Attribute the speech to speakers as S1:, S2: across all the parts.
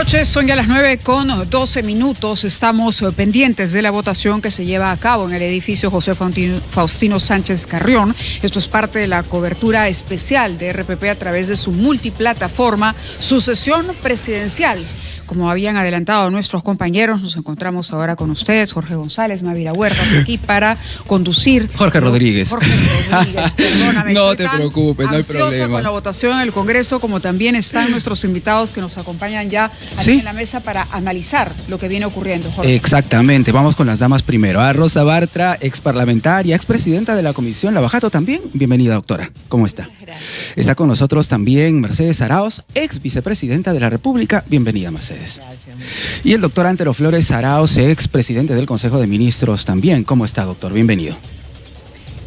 S1: noches, son ya las 9:12. Estamos pendientes de la votación que se lleva a cabo en el edificio José Faustino Sánchez Carrión. Esto es parte de la cobertura especial de RPP a través de su multiplataforma, Sucesión Presidencial. Como habían adelantado nuestros compañeros, nos encontramos ahora con ustedes, Jorge González, Mávila Huertas, aquí para conducir.
S2: Jorge Rodríguez,
S1: perdóname.
S2: No te preocupes, no hay
S1: ansiosa
S2: problema.
S1: Con la votación en el Congreso, como también están nuestros invitados que nos acompañan ya aquí en la mesa para analizar lo que viene ocurriendo, Jorge.
S2: Exactamente, vamos con las damas primero. A Rosa Bartra, ex parlamentaria, expresidenta de la Comisión Lavajato también. Bienvenida, doctora. ¿Cómo está?
S3: Gracias.
S2: Está con nosotros también Mercedes Arauz, ex vicepresidenta de la República. Bienvenida, Mercedes.
S3: Gracias.
S2: Y el doctor Antero Flores Arauz, ex presidente del Consejo de Ministros también. ¿Cómo está, doctor? Bienvenido.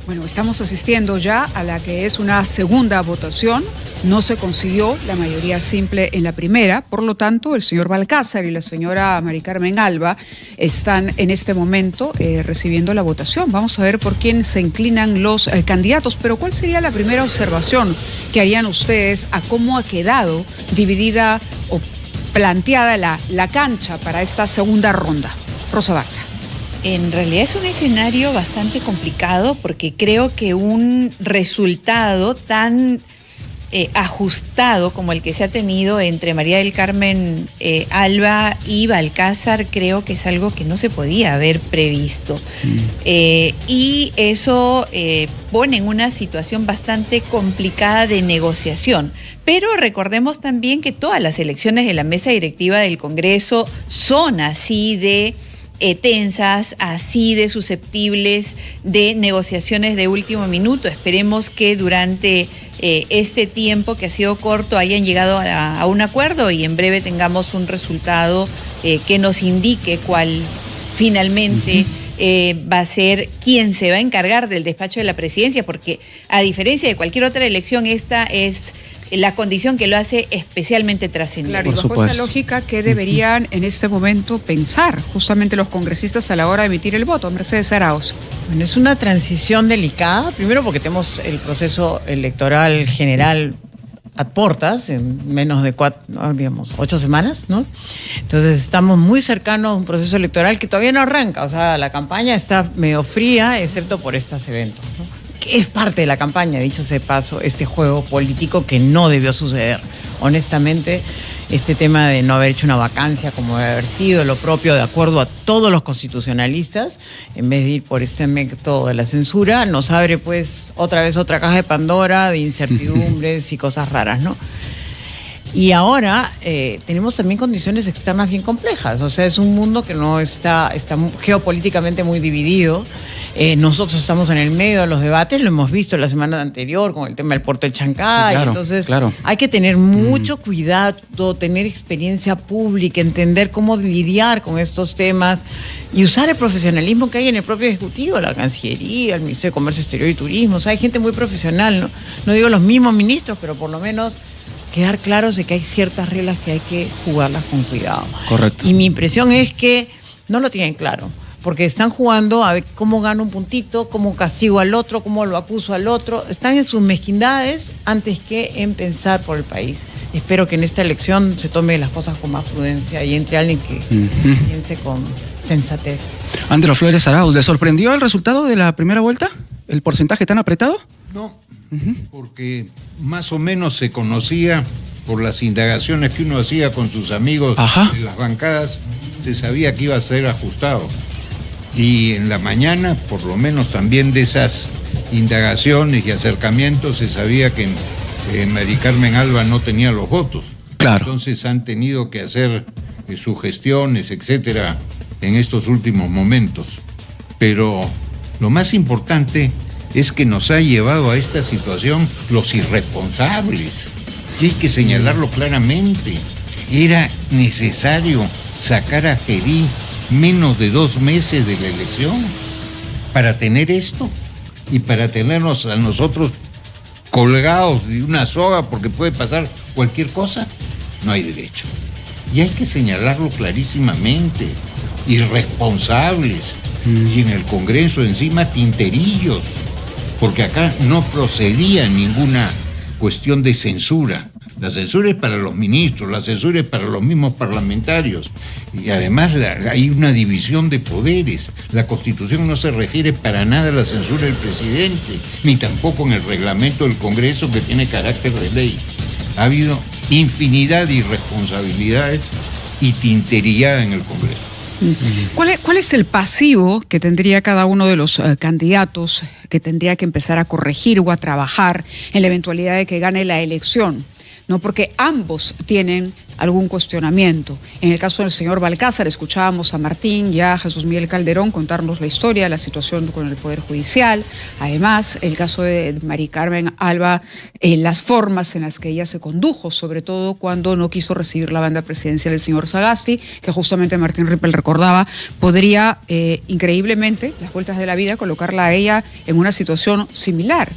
S1: Bueno, estamos asistiendo ya a la que es una segunda votación. No se consiguió la mayoría simple en la primera, por lo tanto, el señor Balcázar y la señora Mari Carmen Alba están en este momento recibiendo la votación. Vamos a ver por quién se inclinan los candidatos, pero ¿cuál sería la primera observación que harían ustedes a cómo ha quedado dividida o planteada la cancha para esta segunda ronda? Rosa Bartra.
S3: En realidad es un escenario bastante complicado porque creo que un resultado tan ajustado como el que se ha tenido entre María del Carmen Alba y Balcázar, creo que es algo que no se podía haber previsto. Y eso pone en una situación bastante complicada de negociación. Pero recordemos también que todas las elecciones de la mesa directiva del Congreso son así de tensas, así de susceptibles de negociaciones de último minuto. Esperemos que durante este tiempo, que ha sido corto, hayan llegado a un acuerdo y en breve tengamos un resultado que nos indique cuál finalmente va a ser quien se va a encargar del despacho de la presidencia, porque a diferencia de cualquier otra elección, esta es la condición que lo hace especialmente trascendente.
S1: Claro, y bajo esa lógica, ¿qué deberían en este momento pensar justamente los congresistas a la hora de emitir el voto? Mercedes Arauz.
S4: Bueno, es una transición delicada, primero porque tenemos el proceso electoral general a portas, en menos de 8 semanas, ¿no? Entonces estamos muy cercanos a un proceso electoral que todavía no arranca, o sea, la campaña está medio fría, excepto por estos eventos, ¿no? Es parte de la campaña, dicho sea de paso, este juego político que no debió suceder. Honestamente, este tema de no haber hecho una vacancia como debe haber sido lo propio de acuerdo a todos los constitucionalistas, en vez de ir por este método de la censura, nos abre pues otra vez otra caja de Pandora de incertidumbres y cosas raras, ¿no? Y ahora tenemos también condiciones externas bien complejas, o sea, es un mundo que no está geopolíticamente muy dividido. Nosotros estamos en el medio de los debates, lo hemos visto la semana anterior con el tema del puerto del Chancay,
S2: sí, claro,
S4: entonces
S2: claro.
S4: Hay que tener mucho cuidado, tener experiencia pública, entender cómo lidiar con estos temas y usar el profesionalismo que hay en el propio Ejecutivo, la Cancillería, el Ministerio de Comercio Exterior y Turismo, o sea, hay gente muy profesional, ¿no? No digo los mismos ministros, pero por lo menos quedar claros de que hay ciertas reglas que hay que jugarlas con cuidado.
S2: Correcto.
S4: Y mi impresión es que no lo tienen claro, porque están jugando a ver cómo gano un puntito, cómo castigo al otro, cómo lo acuso al otro. Están en sus mezquindades antes que en pensar por el país. Espero que en esta elección se tome las cosas con más prudencia y entre alguien que piense con sensatez.
S2: Antero Flores Arauz, ¿le sorprendió el resultado de la primera vuelta? ¿El porcentaje tan apretado?
S5: No, porque más o menos se conocía por las indagaciones que uno hacía con sus amigos de las bancadas, se sabía que iba a ser ajustado. Y en la mañana, por lo menos también de esas indagaciones y acercamientos, se sabía que Mari Carmen Alba no tenía los votos.
S2: Claro.
S5: Entonces han tenido que hacer sugestiones, etcétera, en estos últimos momentos. Pero lo más importante es que nos ha llevado a esta situación los irresponsables. Y hay que señalarlo claramente. Era necesario sacar a Gerí menos de 2 meses de la elección para tener esto y para tenernos a nosotros colgados de una soga porque puede pasar cualquier cosa. No hay derecho. Y hay que señalarlo clarísimamente. Irresponsables. Y en el Congreso encima tinterillos. Porque acá no procedía ninguna cuestión de censura. La censura es para los ministros, la censura es para los mismos parlamentarios. Y además hay una división de poderes. La Constitución no se refiere para nada a la censura del presidente, ni tampoco en el reglamento del Congreso, que tiene carácter de ley. Ha habido infinidad de irresponsabilidades y tintería en el Congreso.
S1: ¿Cuál es el pasivo que tendría cada uno de los candidatos que tendría que empezar a corregir o a trabajar en la eventualidad de que gane la elección? No, porque ambos tienen algún cuestionamiento. En el caso del señor Balcázar, escuchábamos a Martín y a Jesús Miguel Calderón contarnos la historia, la situación con el Poder Judicial. Además, el caso de Mari Carmen Alba, las formas en las que ella se condujo, sobre todo cuando no quiso recibir la banda presidencial del señor Sagasti, que justamente Martín Rippel recordaba, podría increíblemente, las vueltas de la vida, colocarla a ella en una situación similar.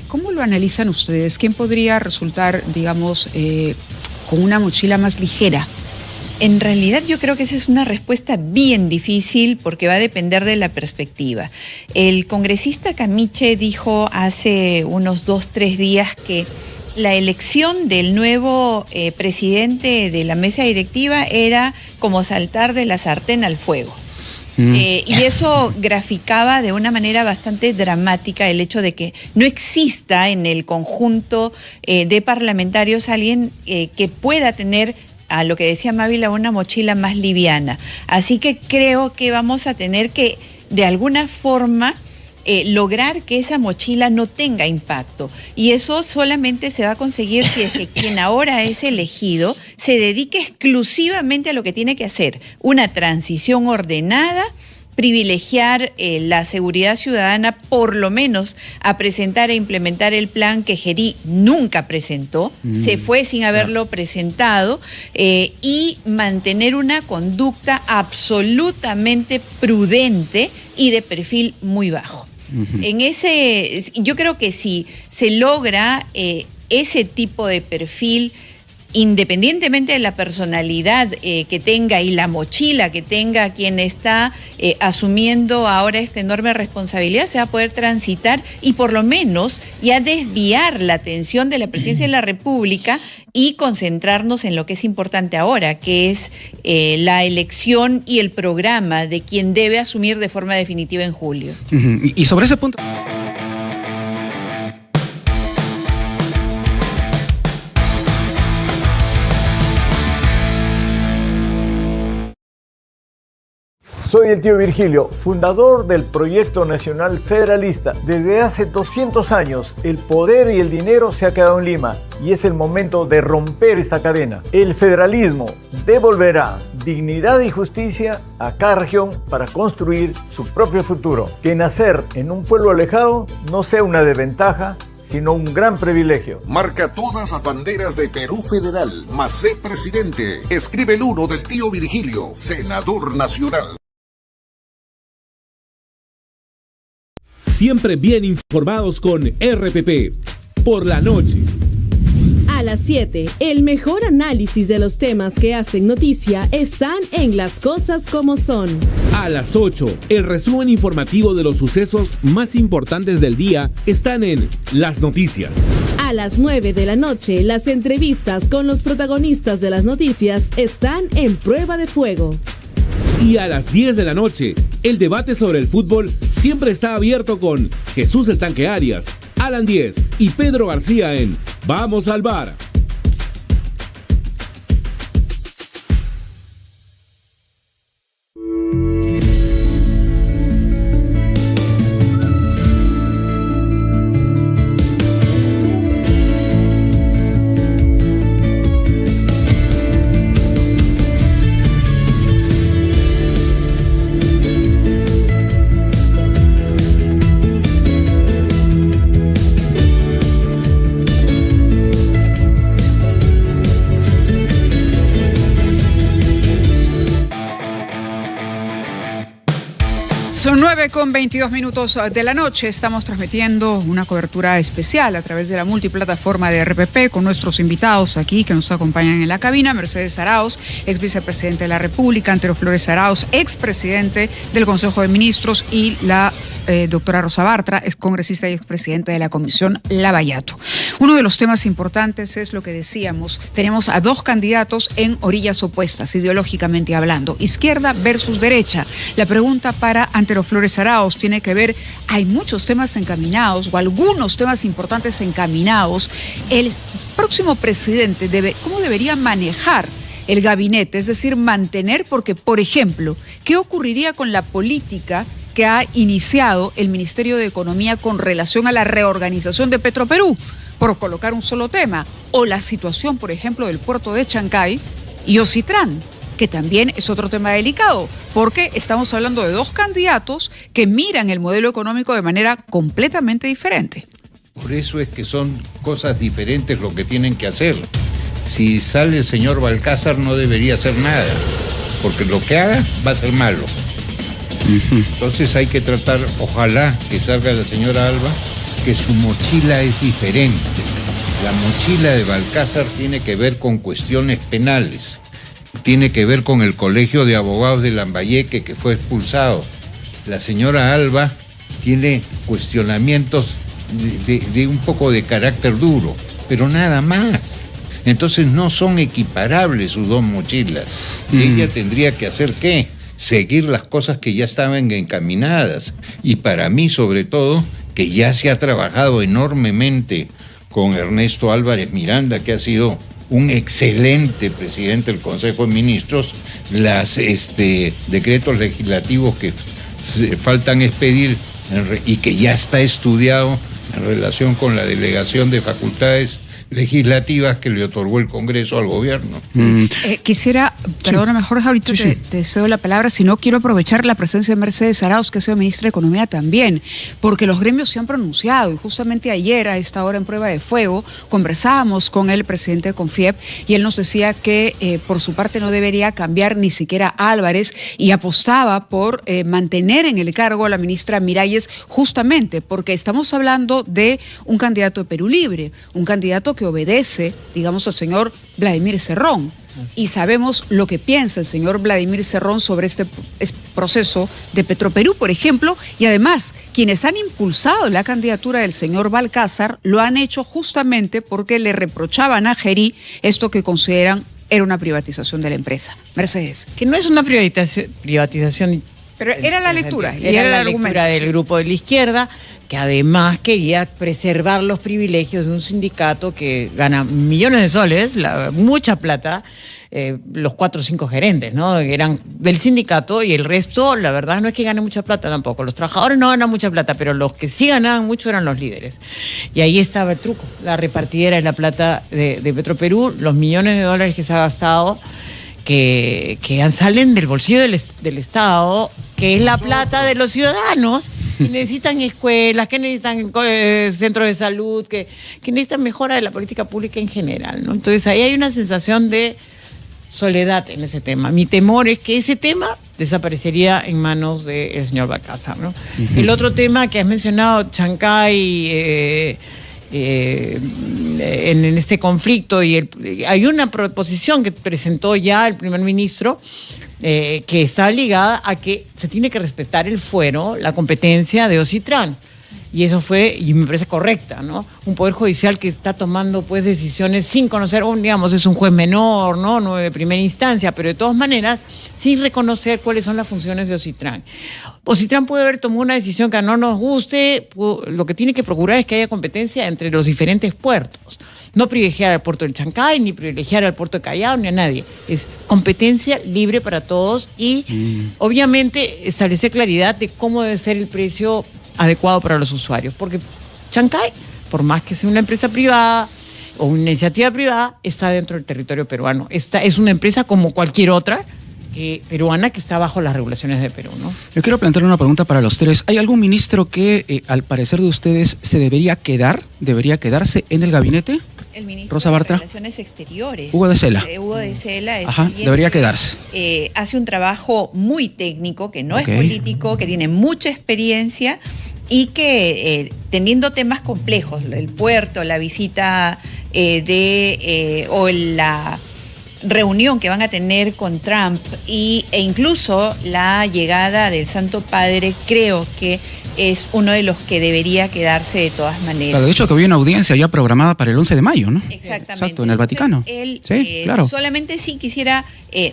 S1: ¿Cómo lo analizan ustedes? ¿Quién podría resultar, digamos, con una mochila más ligera?
S3: En realidad yo creo que esa es una respuesta bien difícil porque va a depender de la perspectiva. El congresista Camiche dijo hace unos 2-3 días que la elección del nuevo presidente de la mesa directiva era como saltar de la sartén al fuego. Y eso graficaba de una manera bastante dramática el hecho de que no exista en el conjunto de parlamentarios alguien que pueda tener, a lo que decía Mávila, una mochila más liviana. Así que creo que vamos a tener que, de alguna forma, lograr que esa mochila no tenga impacto. Y eso solamente se va a conseguir si es que quien ahora es elegido se dedique exclusivamente a lo que tiene que hacer, una transición ordenada, privilegiar la seguridad ciudadana, por lo menos a presentar e implementar el plan que Gerí nunca presentó, se fue sin haberlo presentado, y mantener una conducta absolutamente prudente y de perfil muy bajo. Yo creo que si se logra ese tipo de perfil, independientemente de la personalidad que tenga y la mochila que tenga quien está asumiendo ahora esta enorme responsabilidad, se va a poder transitar y por lo menos ya desviar la atención de la presidencia de la República y concentrarnos en lo que es importante ahora, que es la elección y el programa de quien debe asumir de forma definitiva en julio.
S2: Y sobre ese punto...
S6: Soy el tío Virgilio, fundador del Proyecto Nacional Federalista. Desde hace 200 años, el poder y el dinero se ha quedado en Lima y es el momento de romper esta cadena. El federalismo devolverá dignidad y justicia a cada región para construir su propio futuro. Que nacer en un pueblo alejado no sea una desventaja, sino un gran privilegio.
S7: Marca todas las banderas de Perú Federal, más sé presidente. Escribe el 1 del tío Virgilio, senador nacional.
S8: Siempre bien informados con RPP. Por la noche.
S9: A las 7, el mejor análisis de los temas que hacen noticia están en Las Cosas Como Son.
S8: A las 8, el resumen informativo de los sucesos más importantes del día están en Las Noticias.
S9: A las 9 de la noche, las entrevistas con los protagonistas de las noticias están en Prueba de Fuego.
S8: Y a las 10 de la noche, el debate sobre el fútbol siempre está abierto con Jesús el Tanque Arias, Alan Díez y Pedro García en Vamos al Bar.
S1: Son 9:22 de la noche. Estamos transmitiendo una cobertura especial a través de la multiplataforma de RPP con nuestros invitados aquí que nos acompañan en la cabina. Mercedes Arauz, ex vicepresidente de la República, Antero Flores Arauz, expresidente del Consejo de Ministros, y la doctora Rosa Bartra, ex congresista y expresidenta de la Comisión Lavallato. Uno de los temas importantes es lo que decíamos, tenemos a dos candidatos en orillas opuestas, ideológicamente hablando, izquierda versus derecha. La pregunta para Antero Flores Arauz tiene que ver, hay muchos temas encaminados o algunos temas importantes encaminados. El próximo presidente ¿cómo debería manejar el gabinete? Es decir, mantener, porque, por ejemplo, ¿qué ocurriría con la política que ha iniciado el Ministerio de Economía con relación a la reorganización de Petroperú, por colocar un solo tema? O la situación, por ejemplo, del puerto de Chancay y Ocitrán, que también es otro tema delicado, porque estamos hablando de dos candidatos que miran el modelo económico de manera completamente diferente.
S5: Por eso es que son cosas diferentes lo que tienen que hacer. Si sale el señor Balcázar no debería hacer nada, porque lo que haga va a ser malo. Entonces hay que tratar, ojalá que salga la señora Alba, que su mochila es diferente. La mochila de Balcázar tiene que ver con cuestiones penales, tiene que ver con el Colegio de Abogados de Lambayeque que fue expulsado. La señora Alba tiene cuestionamientos de un poco de carácter duro, pero nada más. Entonces no son equiparables sus dos mochilas. Ella tendría que hacer ¿qué? Seguir las cosas que ya estaban encaminadas. Y para mí, sobre todo, que ya se ha trabajado enormemente con Ernesto Álvarez Miranda, que ha sido un excelente presidente del Consejo de Ministros, los decretos legislativos que faltan expedir y que ya está estudiado en relación con la delegación de facultades legislativas que le otorgó el Congreso al gobierno.
S1: Quisiera, perdona, mejor ahorita te cedo la palabra, si no quiero aprovechar la presencia de Mercedes Arauz, que ha sido ministra de Economía también, porque los gremios se han pronunciado y justamente ayer a esta hora en Prueba de Fuego conversábamos con el presidente de Confiep y él nos decía que por su parte no debería cambiar ni siquiera Álvarez y apostaba por mantener en el cargo a la ministra Miralles, justamente porque estamos hablando de un candidato de Perú Libre, un candidato que obedece, digamos, al señor Vladimir Cerrón. Y sabemos lo que piensa el señor Vladimir Cerrón sobre este proceso de Petroperú, por ejemplo, y además quienes han impulsado la candidatura del señor Balcázar lo han hecho justamente porque le reprochaban a Gerí esto que consideran era una privatización de la empresa. Mercedes.
S4: Que no es una privatización.
S1: Pero era la lectura.
S4: Era la lectura del grupo de la izquierda, que además quería preservar los privilegios de un sindicato que gana millones de soles, mucha plata, los 4 o 5 gerentes, ¿no? Eran del sindicato y el resto, la verdad, no es que gane mucha plata tampoco. Los trabajadores no ganan mucha plata, pero los que sí ganaban mucho eran los líderes. Y ahí estaba el truco, la repartidera de la plata de Petroperú, los millones de dólares que se ha gastado, que salen del bolsillo del Estado, que es la plata de los ciudadanos, que necesitan escuelas, que necesitan centros de salud, que necesitan mejora de la política pública en general, ¿no? Entonces ahí hay una sensación de soledad en ese tema. Mi temor es que ese tema desaparecería en manos del señor Balcázar, ¿no? El otro tema que has mencionado, Chancay, en este conflicto, hay una proposición que presentó ya el primer ministro que está ligada a que se tiene que respetar el fuero, la competencia de Ocitrán. Y eso fue, y me parece correcta, ¿no? Un poder judicial que está tomando pues decisiones sin conocer, digamos, es un juez menor, ¿no? De primera instancia, pero de todas maneras, sin reconocer cuáles son las funciones de Ocitrán. Ocitrán puede haber tomado una decisión que no nos guste, lo que tiene que procurar es que haya competencia entre los diferentes puertos. No privilegiar al puerto del Chancay, ni privilegiar al puerto de Callao, ni a nadie. Es competencia libre para todos y, obviamente, establecer claridad de cómo debe ser el precio adecuado para los usuarios, porque Chancay, por más que sea una empresa privada o una iniciativa privada, está dentro del territorio peruano. Esta es una empresa como cualquier otra peruana que está bajo las regulaciones de Perú, ¿no?
S2: Yo quiero plantear una pregunta para los tres. ¿Hay algún ministro que, al parecer de ustedes, debería quedarse en el gabinete?
S3: El ministro
S2: Rosa Bartra.
S3: de Relaciones Exteriores.
S2: Hugo de Sela.
S3: Hugo de Sela es
S2: debería quedarse.
S3: Hace un trabajo muy técnico, que no es político, que tiene mucha experiencia y que teniendo temas complejos, el puerto, la visita reunión que van a tener con Trump e incluso la llegada del Santo Padre, creo que es uno de los que debería quedarse de todas maneras.
S2: Claro, de hecho que había una audiencia ya programada para el 11 de mayo, ¿no?
S3: Exactamente.
S2: Exacto, en el Vaticano.
S3: Él,
S2: sí, claro.
S3: Solamente sí quisiera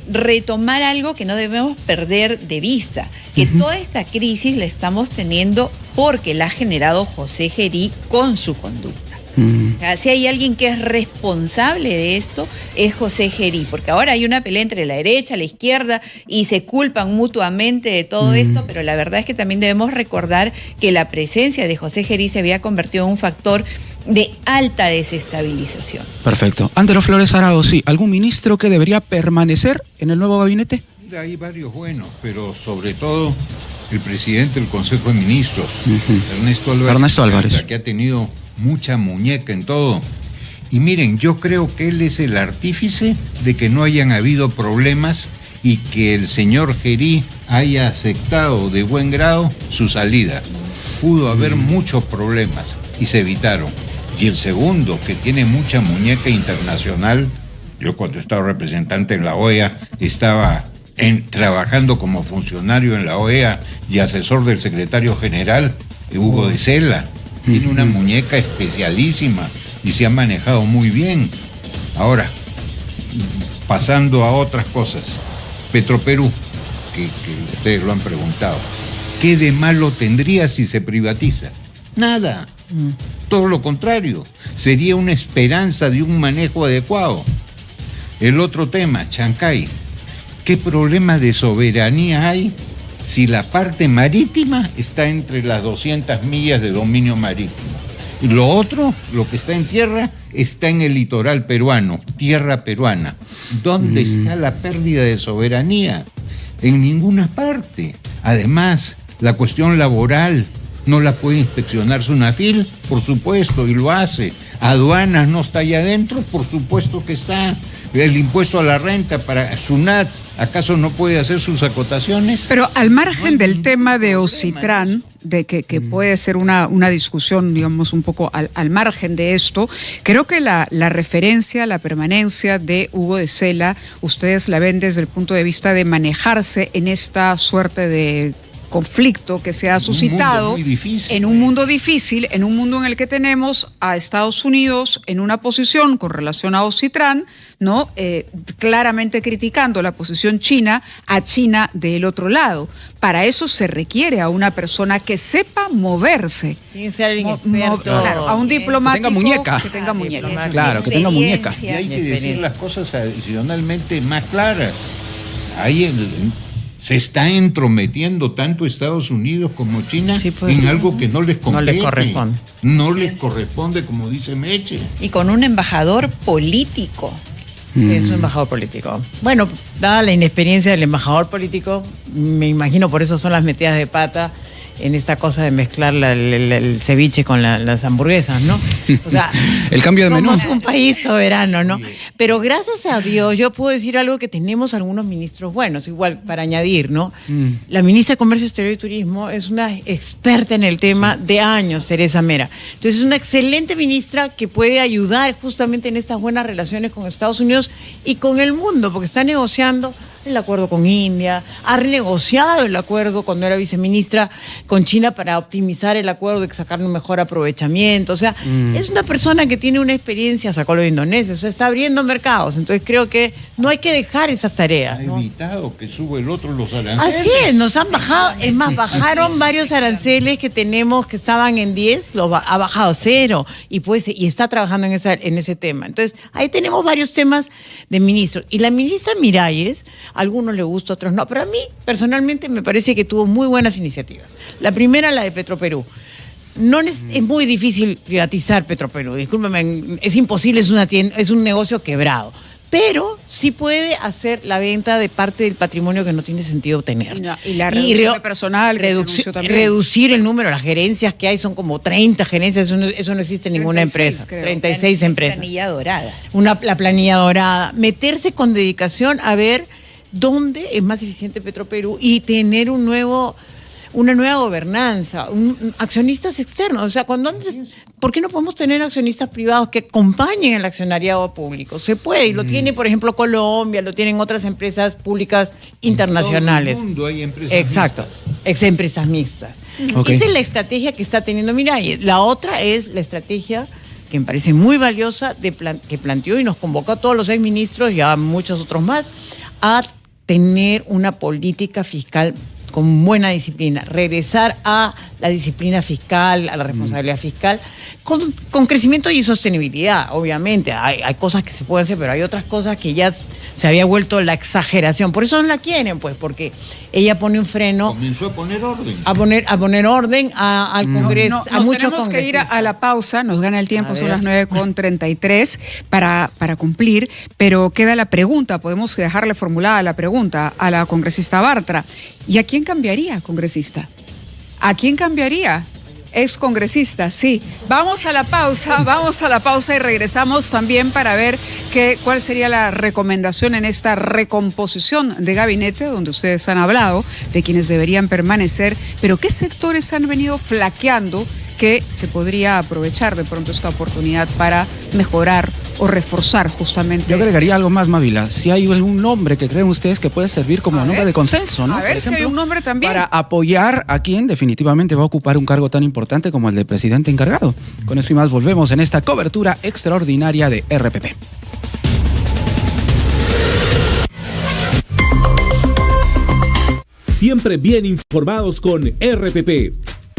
S3: retomar algo que no debemos perder de vista, que toda esta crisis la estamos teniendo porque la ha generado José Gerí con su conducta. O sea, si hay alguien que es responsable de esto, es José Gerí, porque ahora hay una pelea entre la derecha, la izquierda, y se culpan mutuamente de todo esto, pero la verdad es que también debemos recordar que la presencia de José Gerí se había convertido en un factor de alta desestabilización.
S2: Perfecto. Antero Flores Arao, sí, ¿algún ministro que debería permanecer en el nuevo gabinete?
S5: Mira, hay varios buenos, pero sobre todo el presidente del Consejo de Ministros, Ernesto Álvarez, que ha tenido mucha muñeca en todo. Y miren, yo creo que él es el artífice de que no hayan habido problemas y que el señor Gerí haya aceptado de buen grado su salida. Pudo haber muchos problemas y se evitaron. Y el segundo, que tiene mucha muñeca internacional, yo cuando estaba representante en la OEA, estaba trabajando como funcionario en la OEA y asesor del secretario general, Hugo de Sela. Tiene una muñeca especialísima y se ha manejado muy bien. Ahora, pasando a otras cosas, Petroperú, que ustedes lo han preguntado, ¿qué de malo tendría si se privatiza? Nada. Todo lo contrario, sería una esperanza de un manejo adecuado. El otro tema, Chancay, ¿qué problema de soberanía hay si la parte marítima está entre las 200 millas de dominio marítimo? Y lo otro, lo que está en tierra, está en el litoral peruano, tierra peruana. ¿Dónde está la pérdida de soberanía? En ninguna parte. Además, la cuestión laboral no la puede inspeccionar SUNAFIL, por supuesto, y lo hace. Aduanas no está allá adentro, por supuesto que está. El impuesto a la renta para SUNAT, ¿acaso no puede hacer sus acotaciones?
S1: Pero al margen del tema de Ocitran, de que puede ser una discusión, digamos, un poco al margen de esto, creo que la referencia, la permanencia de Hugo de Sela, ustedes la ven desde el punto de vista de manejarse en esta suerte de conflicto que se ha suscitado en un mundo difícil, en un mundo en el que tenemos a Estados Unidos en una posición con relación a Ocitran, ¿no? Claramente criticando la posición china, a China del otro lado. Para eso se requiere a una persona que sepa moverse.
S4: Tiene que ser alguien experto.
S1: Claro, a un diplomático
S2: que tenga muñeca.
S1: Que tenga muñeca.
S2: Claro, que tenga muñeca.
S5: Y hay que decir las cosas adicionalmente más claras. Se está entrometiendo tanto Estados Unidos como China en algo que no les compete.
S4: No les corresponde.
S5: No les corresponde, como dice Meche.
S3: Y con un embajador político.
S4: Sí, es un embajador político. Bueno, dada la inexperiencia del embajador político, me imagino por eso son las metidas de pata en esta cosa de mezclar el ceviche con las hamburguesas, ¿no? O sea,
S2: el cambio de menú.
S4: Somos un país soberano, ¿no? Pero gracias a Dios, yo puedo decir algo que tenemos algunos ministros buenos, igual para añadir, ¿no? La ministra de Comercio Exterior y Turismo es una experta en el tema de años, Teresa Mera. Entonces es una excelente ministra que puede ayudar justamente en estas buenas relaciones con Estados Unidos y con el mundo, porque está negociando el acuerdo con India, ha renegociado el acuerdo cuando era viceministra con China para optimizar el acuerdo y sacarle un mejor aprovechamiento. O sea, es una persona que tiene una experiencia, sacó lo de Indonesia, o sea, está abriendo mercados. Entonces creo que no hay que dejar esas tareas, ¿no?
S5: Ha evitado que suba el otro los aranceles.
S4: Así es, nos han bajado, es más, bajaron varios aranceles que tenemos que estaban en 10, ha bajado 0 y está trabajando en ese tema. Entonces, ahí tenemos varios temas de ministros. Y la ministra Miralles, a algunos le gusta, a otros no, pero a mí personalmente me parece que tuvo muy buenas iniciativas. La primera, la de Petroperú. Es muy difícil privatizar Petroperú, discúlpeme, es imposible, es un negocio quebrado. Pero sí puede hacer la venta de parte del patrimonio que no tiene sentido tener.
S1: Y la reducción de personal,
S4: reducir el número, las gerencias que hay, son como 30 gerencias, eso no existe en ninguna empresa.
S3: Creo.
S4: 36 empresas.
S3: La planilla dorada.
S4: La planilla dorada. Meterse con dedicación a ver dónde es más eficiente Petroperú y tener un nuevo una nueva gobernanza, accionistas externos. O sea, cuando antes, ¿por qué no podemos tener accionistas privados que acompañen el accionariado público? Se puede, y lo tiene, por ejemplo, Colombia, lo tienen otras empresas públicas internacionales.
S5: En todo el mundo hay empresas
S4: exacto,
S5: mixtas.
S4: Empresas mixtas.
S2: Okay.
S4: Esa es la estrategia que está teniendo Mirai. La otra es la estrategia que me parece muy valiosa que planteó y nos convocó a todos los exministros y a muchos otros más a tener una política fiscal con buena disciplina, regresar a la disciplina fiscal, a la responsabilidad fiscal, con crecimiento y sostenibilidad, obviamente. Hay cosas que se pueden hacer, pero hay otras cosas que ya se había vuelto la exageración. Por eso no la quieren, pues, porque ella pone un freno.
S5: Comenzó a poner orden.
S4: A poner orden al Congreso, a
S1: nos
S4: muchos
S1: tenemos que ir
S4: congresistas.
S1: a la pausa, nos gana el tiempo,
S4: A
S1: son
S4: ver.
S1: las 9:33 para cumplir, pero queda la pregunta, podemos dejarle formulada la pregunta a la congresista Bartra. ¿Y a quién cambiaría, congresista? ¿A quién cambiaría? Ex congresista, sí. Vamos a la pausa y regresamos también para ver cuál sería la recomendación en esta recomposición de gabinete, donde ustedes han hablado de quienes deberían permanecer, pero qué sectores han venido flaqueando que se podría aprovechar de pronto esta oportunidad para mejorar o reforzar justamente.
S2: Yo agregaría algo más, Mávila. Si hay algún nombre que creen ustedes que puede servir como nombre de consenso, ¿no?
S1: A ver
S2: Por
S1: si hay
S2: ejemplo,
S1: un nombre también.
S2: para apoyar a quien definitivamente va a ocupar un cargo tan importante como el de presidente encargado. Con eso y más volvemos en esta cobertura extraordinaria de RPP.
S8: Siempre bien informados con RPP.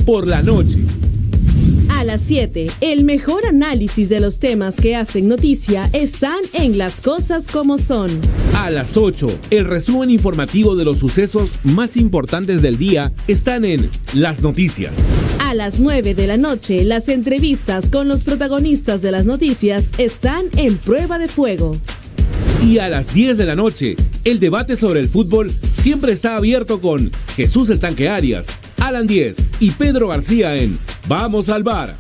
S8: Por la noche.
S9: A las 7, el mejor análisis de los temas que hacen noticia están en Las Cosas Como Son.
S8: A las 8, el resumen informativo de los sucesos más importantes del día están en Las Noticias.
S9: A las 9 de la noche, las entrevistas con los protagonistas de las noticias están en Prueba de Fuego.
S8: Y a las 10 de la noche, el debate sobre el fútbol siempre está abierto con Jesús el Tanque Arias, Alan Díez y Pedro García en Vamos al Bar.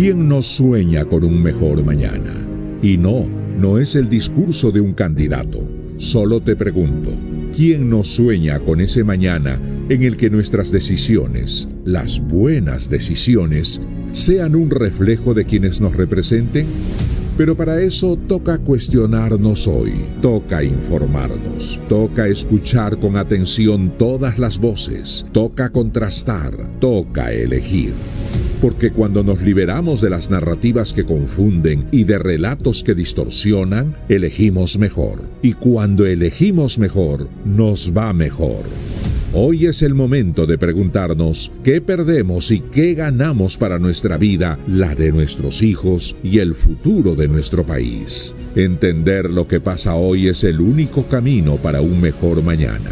S10: ¿Quién no sueña con un mejor mañana? Y no es el discurso de un candidato. Solo te pregunto, ¿quién no sueña con ese mañana en el que nuestras decisiones, las buenas decisiones, sean un reflejo de quienes nos representen? Pero para eso toca cuestionarnos hoy, toca informarnos, toca escuchar con atención todas las voces, toca contrastar, toca elegir. Porque cuando nos liberamos de las narrativas que confunden y de relatos que distorsionan, elegimos mejor. Y cuando elegimos mejor, nos va mejor. Hoy es el momento de preguntarnos qué perdemos y qué ganamos para nuestra vida, la de nuestros hijos y el futuro de nuestro país. Entender lo que pasa hoy es el único camino para un mejor mañana.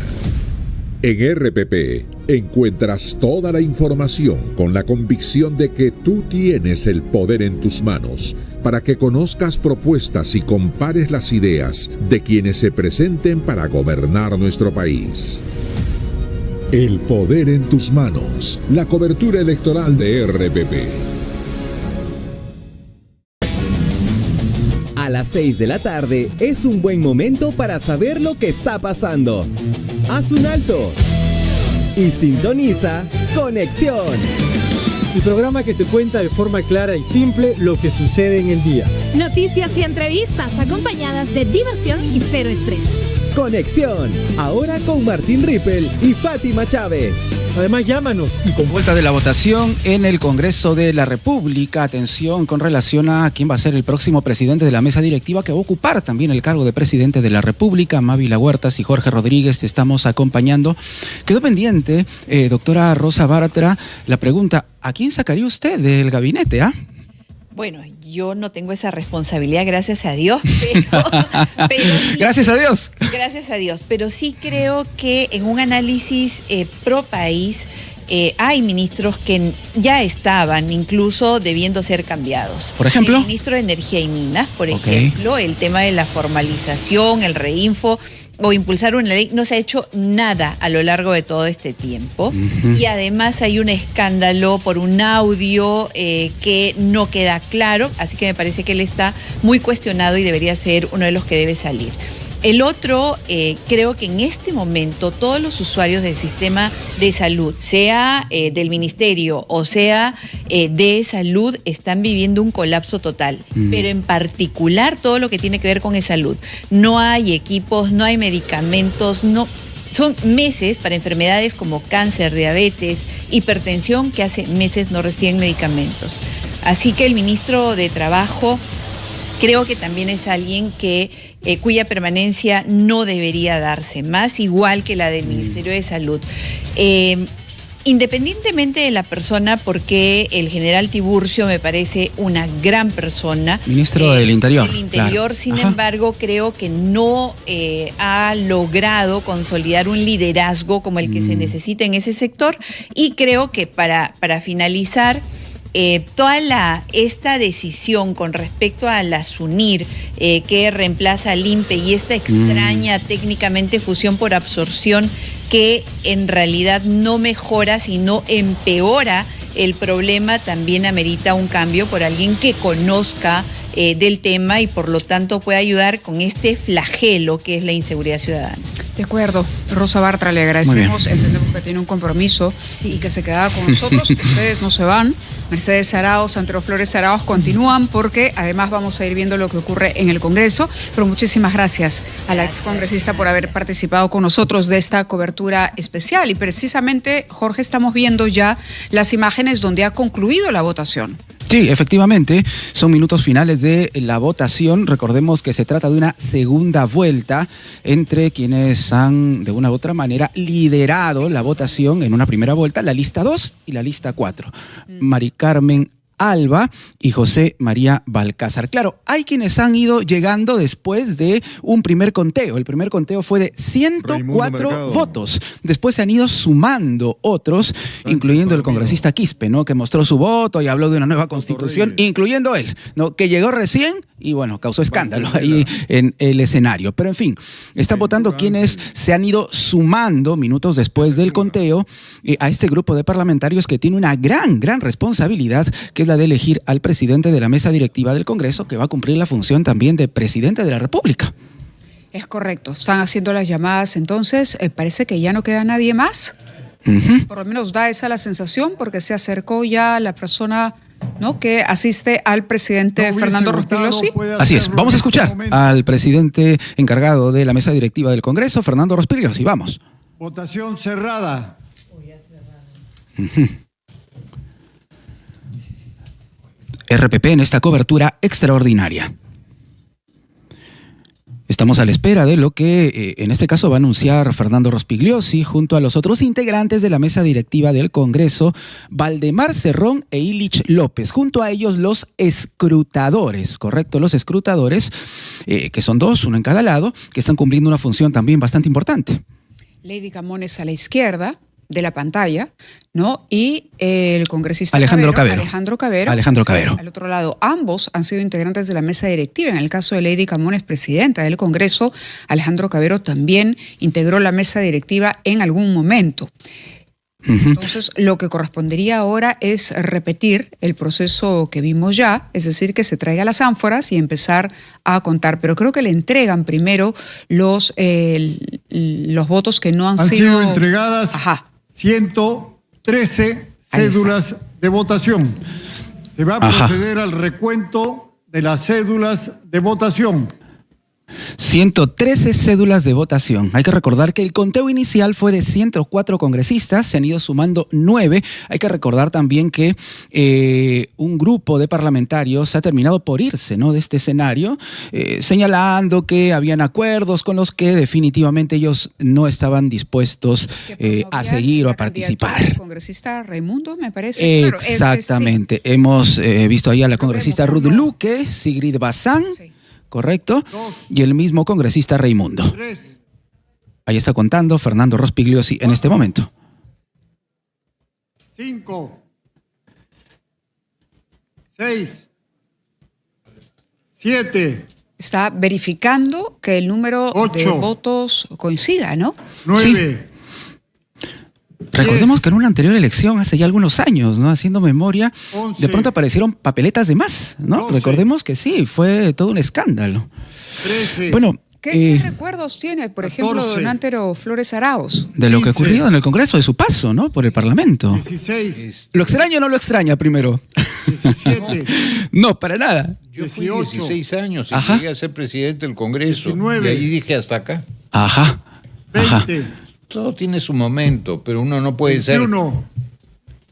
S10: En RPP encuentras toda la información con la convicción de que tú tienes el poder en tus manos para que conozcas propuestas y compares las ideas de quienes se presenten para gobernar nuestro país. El poder en tus manos. La cobertura electoral de RPP.
S11: A las 6 de la tarde es un buen momento para saber lo que está pasando. Haz un alto y sintoniza Conexión.
S12: El programa que te cuenta de forma clara y simple lo que sucede en el día.
S13: Noticias y entrevistas acompañadas de diversión y cero estrés.
S11: Conexión, ahora con Martín Rippel y Fátima Chávez.
S12: Además, llámanos.
S2: Y con vuelta de la votación en el Congreso de la República, atención con relación a quién va a ser el próximo presidente de la mesa directiva que va a ocupar también el cargo de presidente de la República. Mávila Huertas y Jorge Rodríguez te estamos acompañando. Quedó pendiente, doctora Rosa Bartra, la pregunta, ¿a quién sacaría usted del gabinete?
S3: Bueno, yo no tengo esa responsabilidad, gracias a Dios, pero sí,
S2: gracias a Dios.
S3: Gracias a Dios, pero sí creo que en un análisis pro país hay ministros que ya estaban incluso debiendo ser cambiados.
S2: ¿Por ejemplo?
S3: El ministro de Energía y Minas, por ejemplo, el tema de la formalización, el reinfo o impulsar una ley, no se ha hecho nada a lo largo de todo este tiempo. Y además hay un escándalo por un audio que no queda claro, así que me parece que él está muy cuestionado y debería ser uno de los que debe salir. El otro, creo que en este momento todos los usuarios del sistema de salud, sea del ministerio o sea de salud, están viviendo un colapso total. Pero en particular todo lo que tiene que ver con salud. No hay equipos, no hay medicamentos, no. Son meses para enfermedades como cáncer, diabetes, hipertensión, que hace meses no reciben medicamentos. Así que el ministro de Trabajo creo que también es alguien cuya permanencia no debería darse más, igual que la del Ministerio de Salud. Independientemente de la persona, porque el general Tiburcio me parece una gran persona.
S2: Ministro del Interior.
S3: Del Interior, claro. Sin embargo, creo que no ha logrado consolidar un liderazgo como el que se necesita en ese sector. Y creo que para finalizar, esta decisión con respecto a la SUNIR que reemplaza al INPE y esta extraña técnicamente fusión por absorción que en realidad no mejora sino empeora el problema, también amerita un cambio por alguien que conozca del tema y por lo tanto pueda ayudar con este flagelo que es la inseguridad ciudadana.
S1: De acuerdo. Rosa Bartra, le agradecemos. Entendemos que tiene un compromiso y que se quedaba con nosotros. Ustedes no se van. Mercedes Arauz, Santero Flores Arauz continúan porque además vamos a ir viendo lo que ocurre en el Congreso. Pero muchísimas gracias a la excongresista por haber participado con nosotros de esta cobertura especial. Y precisamente, Jorge, estamos viendo ya las imágenes donde ha concluido la votación.
S2: Sí, efectivamente, son minutos finales de la votación. Recordemos que se trata de una segunda vuelta entre quienes han, de una u otra manera, liderado la votación en una primera vuelta, la lista 2 y la lista 4. Mari Carmen Alba y José María Balcázar. Claro, hay quienes han ido llegando después de un primer conteo. El primer conteo fue de 104 votos. Después se han ido sumando otros, incluyendo el congresista Quispe, ¿no? Que mostró su voto y habló de una nueva constitución, incluyendo él, ¿no? Que llegó recién y bueno, causó escándalo ahí en el escenario. Pero en fin, están votando quienes se han ido sumando minutos después del conteo a este grupo de parlamentarios que tiene una gran responsabilidad, que es la de elegir al presidente de la mesa directiva del Congreso, que va a cumplir la función también de presidente de la República.
S1: Es correcto. Están haciendo las llamadas entonces. Parece que ya no queda nadie más. Por lo menos da esa la sensación, porque se acercó ya la persona, ¿no?, que asiste al presidente Fernando Rospigliosi.
S2: Así es. Vamos a escuchar al presidente encargado de la mesa directiva del Congreso, Fernando Rospigliosi. Vamos.
S14: Votación cerrada.
S2: RPP en esta cobertura extraordinaria. Estamos a la espera de lo que en este caso va a anunciar Fernando Rospigliosi junto a los otros integrantes de la mesa directiva del Congreso, Valdemar Cerrón e Illich López. Junto a ellos los escrutadores, ¿correcto? Los escrutadores, que son dos, uno en cada lado, que están cumpliendo una función también bastante importante.
S1: Lady Camones a la izquierda de la pantalla, ¿no? Y el congresista
S2: Alejandro Cabero.
S1: Alejandro Cabero. Al otro lado, ambos han sido integrantes de la mesa directiva. En el caso de Lady Camones, presidenta del Congreso, Alejandro Cabero también integró la mesa directiva en algún momento. Entonces, lo que correspondería ahora es repetir el proceso que vimos ya, es decir, que se traiga las ánforas y empezar a contar. Pero creo que le entregan primero los votos que no han sido
S14: entregadas 113 cédulas de votación. Se va a proceder al recuento de las cédulas de votación.
S2: 113 cédulas de votación. Hay que recordar que el conteo inicial fue de 104 congresistas, se han ido sumando 9. Hay que recordar también que un grupo de parlamentarios ha terminado por irse, ¿no?, de este escenario, señalando que habían acuerdos con los que definitivamente ellos no estaban dispuestos a seguir o a participar.
S1: El congresista Raimundo, me parece.
S2: Exactamente. Claro, hemos visto ahí a la congresista Ruth Luque, Sigrid Bazán. Sí. Correcto. Y el mismo congresista Raimundo. Ahí está contando Fernando Rospigliosi en este momento.
S14: 5, 6, 7.
S1: Está verificando que el número
S14: 8,
S1: de votos coincida, ¿no?
S14: 9.
S2: Sí. Recordemos que en una anterior elección, hace ya algunos años, ¿no?, haciendo memoria,
S14: 11,
S2: de pronto aparecieron papeletas de más, ¿no?
S14: 12,
S2: recordemos que sí, fue todo un escándalo.
S14: 13.
S2: Bueno,
S1: ¿Qué recuerdos tiene, por
S14: 14,
S1: ejemplo, don Antero Flores Arauz?
S2: De lo que ha ocurrido en el Congreso, de su paso, ¿no?, por el Parlamento.
S14: 16.
S2: ¿Lo extraña o no lo extraña primero?
S14: 17.
S2: No, para nada.
S5: Yo fui
S14: 18.
S5: 16 años y
S2: Ajá.
S5: llegué a ser presidente del Congreso.
S14: 19.
S5: Y ahí dije hasta acá.
S2: Ajá.
S14: 20.
S5: Todo tiene su momento, pero uno no puede
S14: 21.
S5: ser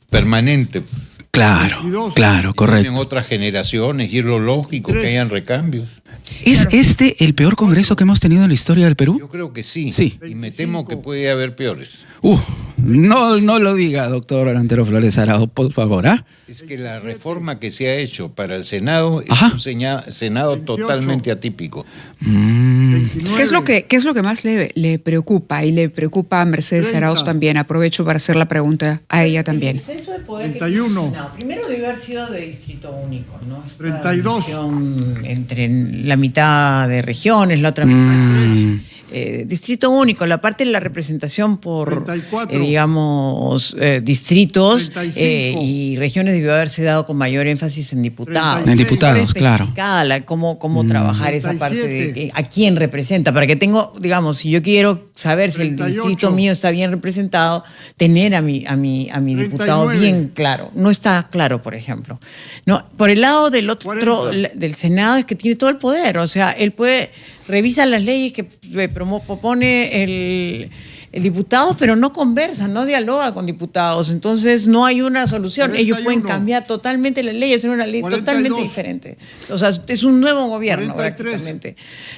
S5: permanente.
S2: Claro,
S14: 22.
S2: claro, correcto.
S5: En otras generaciones y es lo lógico
S14: 3.
S5: que hayan recambios.
S2: ¿Es este el peor Congreso que hemos tenido en la historia del Perú?
S5: Yo creo que sí.
S2: Sí.
S5: Y me temo que puede haber peores.
S2: No lo diga, doctor Antero Flores Arauz, por favor, ¿ah?
S5: Es que la reforma que se ha hecho para el Senado es un Senado totalmente atípico.
S1: ¿Qué es lo que más le preocupa? Y le preocupa a Mercedes
S14: 30.
S1: Arauz también. Aprovecho para hacer la pregunta a ella también.
S4: El exceso de poder
S14: 31.
S4: que tiene el Senado. Primero debe haber sido de distrito único, ¿no? Esta
S14: 32.
S4: división entre la mitad de regiones, la otra mitad distrito único, la parte de la representación por,
S14: 34.
S4: distritos
S14: 35.
S4: y regiones debió haberse dado con mayor énfasis en diputados.
S14: 36.
S2: En diputados, claro.
S4: Cómo trabajar esa parte
S14: 37.
S4: de a quién representa, para que tengo, digamos, si yo quiero saber si el
S14: 38.
S4: distrito mío está bien representado, tener a mi diputado
S14: 39.
S4: bien claro. No está claro, por ejemplo. No, por el lado del otro
S14: 40.
S4: del Senado es que tiene todo el poder, o sea, él revisa las leyes que propone el diputado, pero no conversa, no dialoga con diputados, entonces no hay una solución.
S14: 41.
S4: Ellos pueden cambiar totalmente la ley, hacer una ley
S14: 42.
S4: totalmente diferente. O sea, es un nuevo gobierno
S14: 43.
S4: prácticamente.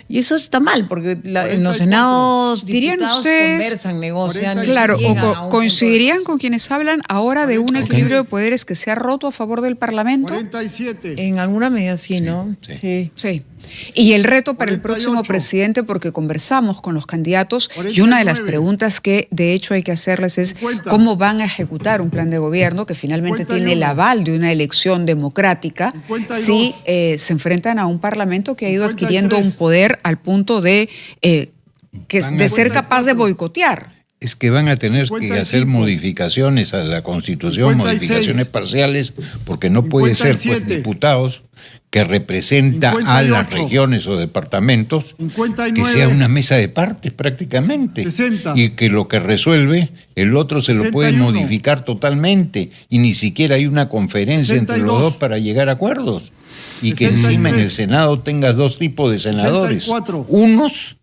S4: Y eso está mal, porque en
S14: 44.
S4: los senados
S1: ¿Dirían
S4: diputados
S1: ustedes,
S4: conversan, negocian.
S14: 45.
S1: Claro,
S4: llegan a un
S1: coincidirían con quienes hablan ahora de un
S14: 46.
S1: equilibrio de poderes que se ha roto a favor del Parlamento?
S14: 47.
S4: En alguna medida sí, ¿no?
S5: Sí.
S1: Sí. Y el reto para el
S14: 48.
S1: próximo presidente, porque conversamos con los candidatos
S14: 49.
S1: y una de las preguntas que de hecho hay que hacerles es
S14: 50.
S1: cómo van a ejecutar un plan de gobierno que finalmente
S14: 51.
S1: tiene el aval de una elección democrática
S14: 52.
S1: si se enfrentan a un parlamento que ha ido
S14: 53.
S1: adquiriendo un poder al punto de ser capaz de
S14: 54.
S1: boicotear.
S5: Es que van a tener que
S14: 55.
S5: hacer modificaciones a la Constitución,
S14: 56.
S5: modificaciones parciales, porque no puede ser
S14: 57.
S5: diputados que representa a las
S14: 58.
S5: regiones o departamentos,
S14: 59.
S5: que sea una mesa de partes prácticamente.
S14: 60.
S5: Y que lo que resuelve, el otro se lo puede
S14: 61.
S5: modificar totalmente, y ni siquiera hay una conferencia entre los
S14: 62.
S5: dos para llegar a acuerdos. Y que
S14: 63.
S5: encima en el Senado tengas dos tipos de senadores.
S14: 64.
S5: Unos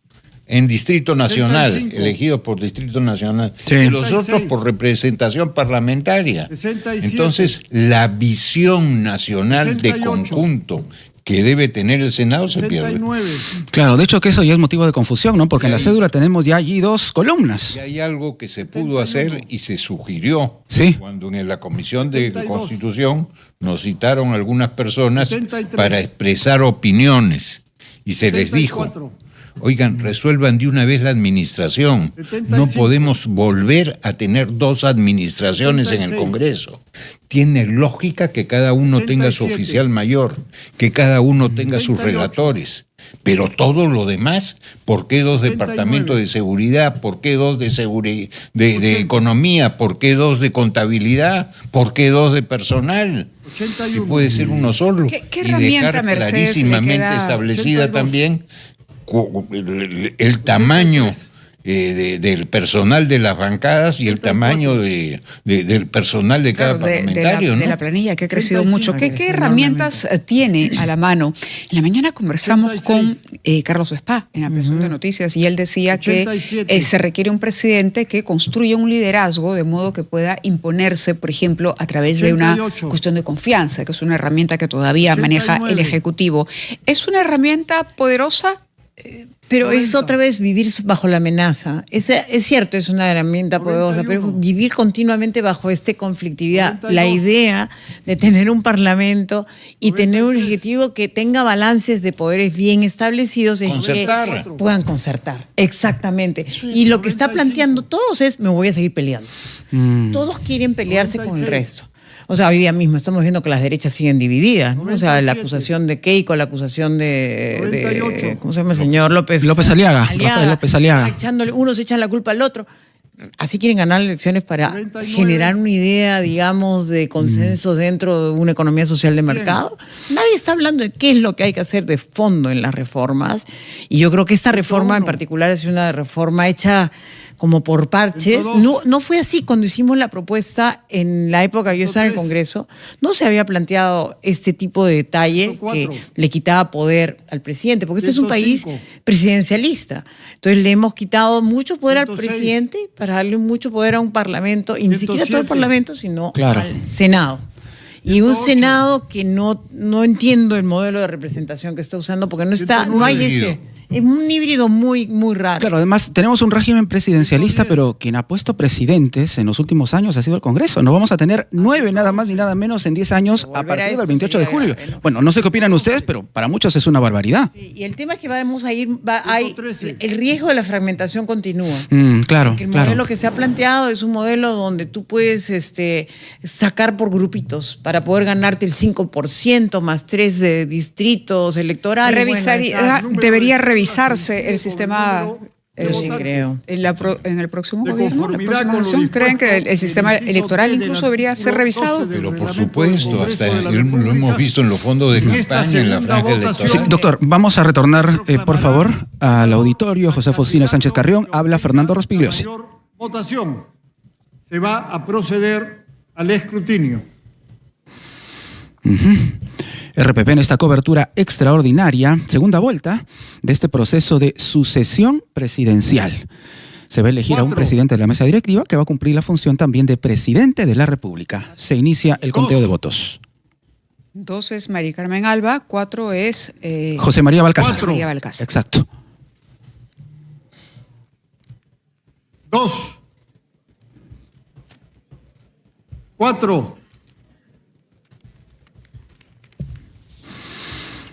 S5: en Distrito Nacional,
S14: 65.
S5: elegidos por Distrito Nacional,
S2: Sí.
S5: y los
S14: 66.
S5: otros por representación parlamentaria.
S14: 67.
S5: Entonces, la visión nacional
S14: 68.
S5: de conjunto que debe tener el Senado se pierde.
S14: 69.
S2: Claro, de hecho que eso ya es motivo de confusión, ¿no? Porque en la cédula tenemos ya allí 2 columnas.
S5: Y hay algo que se pudo hacer y se sugirió
S2: Sí.
S5: cuando en la Comisión de
S14: 72.
S5: Constitución nos citaron algunas personas
S14: 73.
S5: para expresar opiniones y se les dijo:
S14: 74.
S5: oigan, resuelvan de una vez la administración.
S14: 75.
S5: No podemos volver a tener 2 administraciones en el
S14: 76.
S5: Congreso. Tiene lógica que cada uno tenga su
S14: 77.
S5: oficial mayor, que cada uno tenga sus
S14: 38.
S5: relatores. Pero todo lo demás, ¿por qué 2 departamentos de seguridad? ¿Por qué 2 de economía? ¿Por qué 2 de contabilidad? ¿Por qué 2 de personal? 81. Si puede ser uno solo.
S1: ¿Qué
S5: y
S1: herramienta,
S5: dejar
S1: Mercedes,
S5: clarísimamente
S1: le queda?
S5: establecida
S14: 82.
S5: también el tamaño del personal de las bancadas y el tamaño del personal de cada parlamentario,
S1: de la planilla, que ha crecido mucho. ¿Qué herramientas tiene a la mano? En la mañana conversamos con Carlos Spa en la Ampliación de Noticias y él decía que se requiere un presidente que construya un liderazgo de modo que pueda imponerse, por ejemplo, a través de una cuestión de confianza, que es una herramienta que todavía maneja el Ejecutivo. ¿Es una herramienta poderosa?
S4: Pero es otra vez vivir bajo la amenaza. Es cierto, es una herramienta poderosa, pero vivir continuamente bajo esta conflictividad. 92. La idea de tener un parlamento y 93. Tener un ejecutivo que tenga balances de poderes bien establecidos es que puedan concertar. Exactamente. Y lo que está planteando todos es, me voy a seguir peleando. Todos quieren pelearse 96. Con el resto. O sea, hoy día mismo estamos viendo que las derechas siguen divididas, ¿no? 97. O sea, la acusación de Keiko, la acusación de ¿cómo se llama el señor? López
S2: Aliaga. Rafael López Aliaga.
S4: Unos echan la culpa al otro. Así quieren ganar elecciones para 99. Generar una idea, digamos, de consenso dentro de una economía social de mercado. Nadie está hablando de qué es lo que hay que hacer de fondo en las reformas. Y yo creo que esta reforma en particular es una reforma hecha como por parches. No fue así cuando hicimos la propuesta en la época que yo estaba en el Congreso. No se había planteado este tipo de detalle que le quitaba poder al presidente, porque este es un país presidencialista. Entonces le hemos quitado mucho poder al presidente para darle mucho poder a un parlamento, y ni siquiera a todo el parlamento, sino al Senado. Y un Senado que no entiendo el modelo de representación que está usando, porque no hay ese. Es un híbrido muy, muy raro.
S2: Claro, además tenemos un régimen presidencialista, pero quien ha puesto presidentes en los últimos años ha sido el Congreso. No vamos a tener 9 nada más ni nada menos en 10 años a partir del 28 de julio. Grave, ¿no? Bueno, no sé qué opinan ustedes, pero para muchos es una barbaridad.
S4: Sí, y el tema es que el riesgo de la fragmentación continúa.
S2: Claro,
S4: porque el modelo que se ha planteado es un modelo donde tú puedes sacar por grupitos para poder ganarte el 5% más 3 de distritos electorales.
S1: Debería revisarse el sistema.
S4: Yo sí creo.
S1: En el próximo gobierno, la próxima nación, ¿creen que el sistema electoral incluso debería ser revisado?
S5: Pero por supuesto, hasta lo hemos visto en los fondos de campaña, en la franja electoral.
S2: Sí, doctor, vamos a retornar, por favor, al auditorio. José Faustino Sánchez Carrión, habla Fernando Rospigliosi.
S14: Votación. Se va a proceder al escrutinio.
S2: RPP en esta cobertura extraordinaria, segunda vuelta de este proceso de sucesión presidencial. Se va a elegir a un presidente de la mesa directiva que va a cumplir la función también de presidente de la República. Se inicia el conteo de votos.
S1: 2 es María Carmen Alba, 4 es
S2: José María Balcázar.
S1: José María Balcázar.
S2: Exacto.
S14: 2. 4.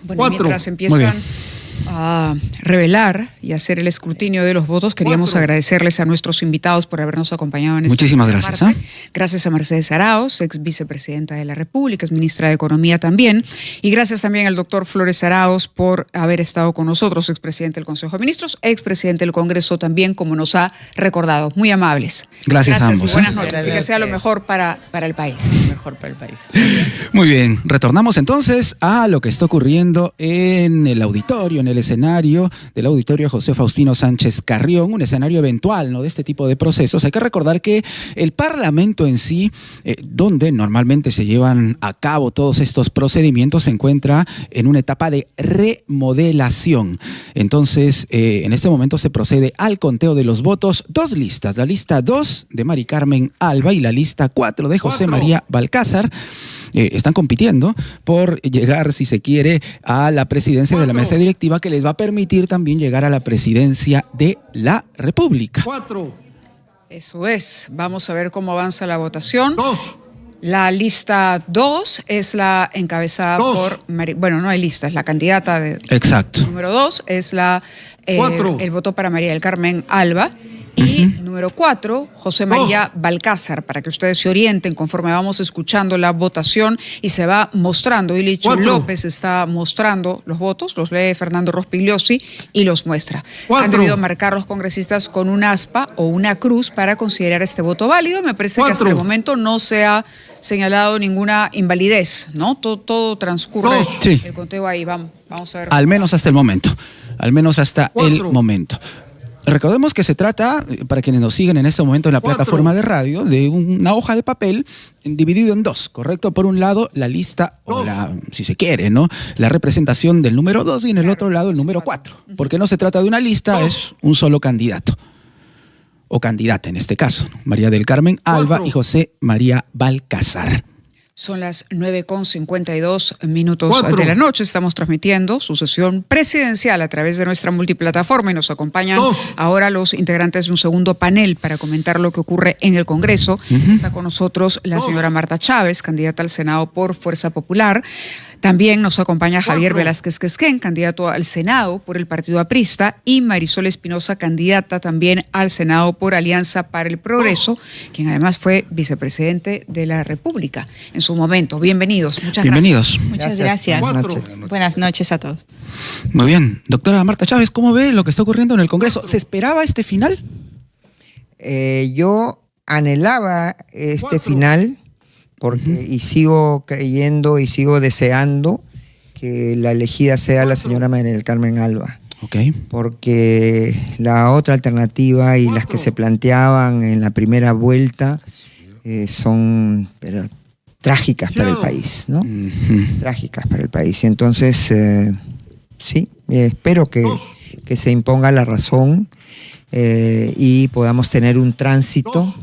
S1: Bueno, mientras empiezan a revelar y hacer el escrutinio de los votos, queríamos agradecerles a nuestros invitados por habernos acompañado en esta
S2: Muchísimas gracias.
S1: Gracias a Mercedes Arauz, ex vicepresidenta de la República, ex ministra de Economía también, y gracias también al doctor Flores Arauz por haber estado con nosotros, expresidente del Consejo de Ministros, expresidente del Congreso también, como nos ha recordado. Muy amables.
S2: Gracias a ambos.
S1: Y buenas noches. Y que sea lo mejor para el país.
S4: Mejor para el país.
S2: Muy bien, retornamos entonces a lo que está ocurriendo en el auditorio, en el escenario del auditorio José Faustino Sánchez Carrión, un escenario eventual, ¿no?, de este tipo de procesos. Hay que recordar que el Parlamento en sí, donde normalmente se llevan a cabo todos estos procedimientos, se encuentra en una etapa de remodelación. Entonces, en este momento se procede al conteo de los votos. 2 listas, la lista 2 de Mari Carmen Alba y la lista 4 de José María Balcázar. Están compitiendo por llegar, si se quiere, a la presidencia de la mesa directiva, que les va a permitir también llegar a la presidencia de la República.
S14: 4.
S1: Eso es. Vamos a ver cómo avanza la votación.
S14: 2.
S1: La lista 2 es la encabezada por... Bueno, no hay lista, es la candidata de...
S2: Exacto.
S1: Número 2 es el voto para María del Carmen Alba. Y número 4, José María Balcázar, para que ustedes se orienten conforme vamos escuchando la votación y se va mostrando. Ilich López está mostrando los votos, los lee Fernando Rospigliosi y los muestra. Han debido marcar los congresistas con un aspa o una cruz para considerar este voto válido. Me parece que hasta el momento no se ha señalado ninguna invalidez, ¿no? Todo transcurre el conteo ahí. Vamos a ver.
S2: Al menos hasta el momento. Al menos hasta el momento. Recordemos que se trata, para quienes nos siguen en este momento en la plataforma de radio, de una hoja de papel dividido en dos, ¿correcto? Por un lado, la lista, o si se quiere, ¿no? La representación del número 2 y en el otro lado el número 4. Porque no se trata de una lista, es un solo candidato. O candidata en este caso, María del Carmen Alba y José María Balcázar.
S1: Son las 9:52 de la noche. Estamos transmitiendo su sesión presidencial a través de nuestra multiplataforma y nos acompañan ahora los integrantes de un segundo panel para comentar lo que ocurre en el Congreso. Está con nosotros la señora Marta Chávez, candidata al Senado por Fuerza Popular. También nos acompaña Javier Velázquez Quesquén, candidato al Senado por el Partido Aprista, y Marisol Espinosa, candidata también al Senado por Alianza para el Progreso, quien además fue vicepresidente de la República en su momento. Bienvenidos, muchas
S2: gracias.
S15: Muchas gracias. Buenas noches a todos.
S2: Muy bien. Doctora Marta Chávez, ¿cómo ve lo que está ocurriendo en el Congreso? ¿Se esperaba este final?
S16: Yo anhelaba este final y sigo creyendo y sigo deseando que la elegida sea la señora María del Carmen Alba. Porque la otra alternativa y las que se planteaban en la primera vuelta son trágicas para el país, ¿no? Trágicas para el país. Entonces, sí, espero que se imponga la razón y podamos tener un tránsito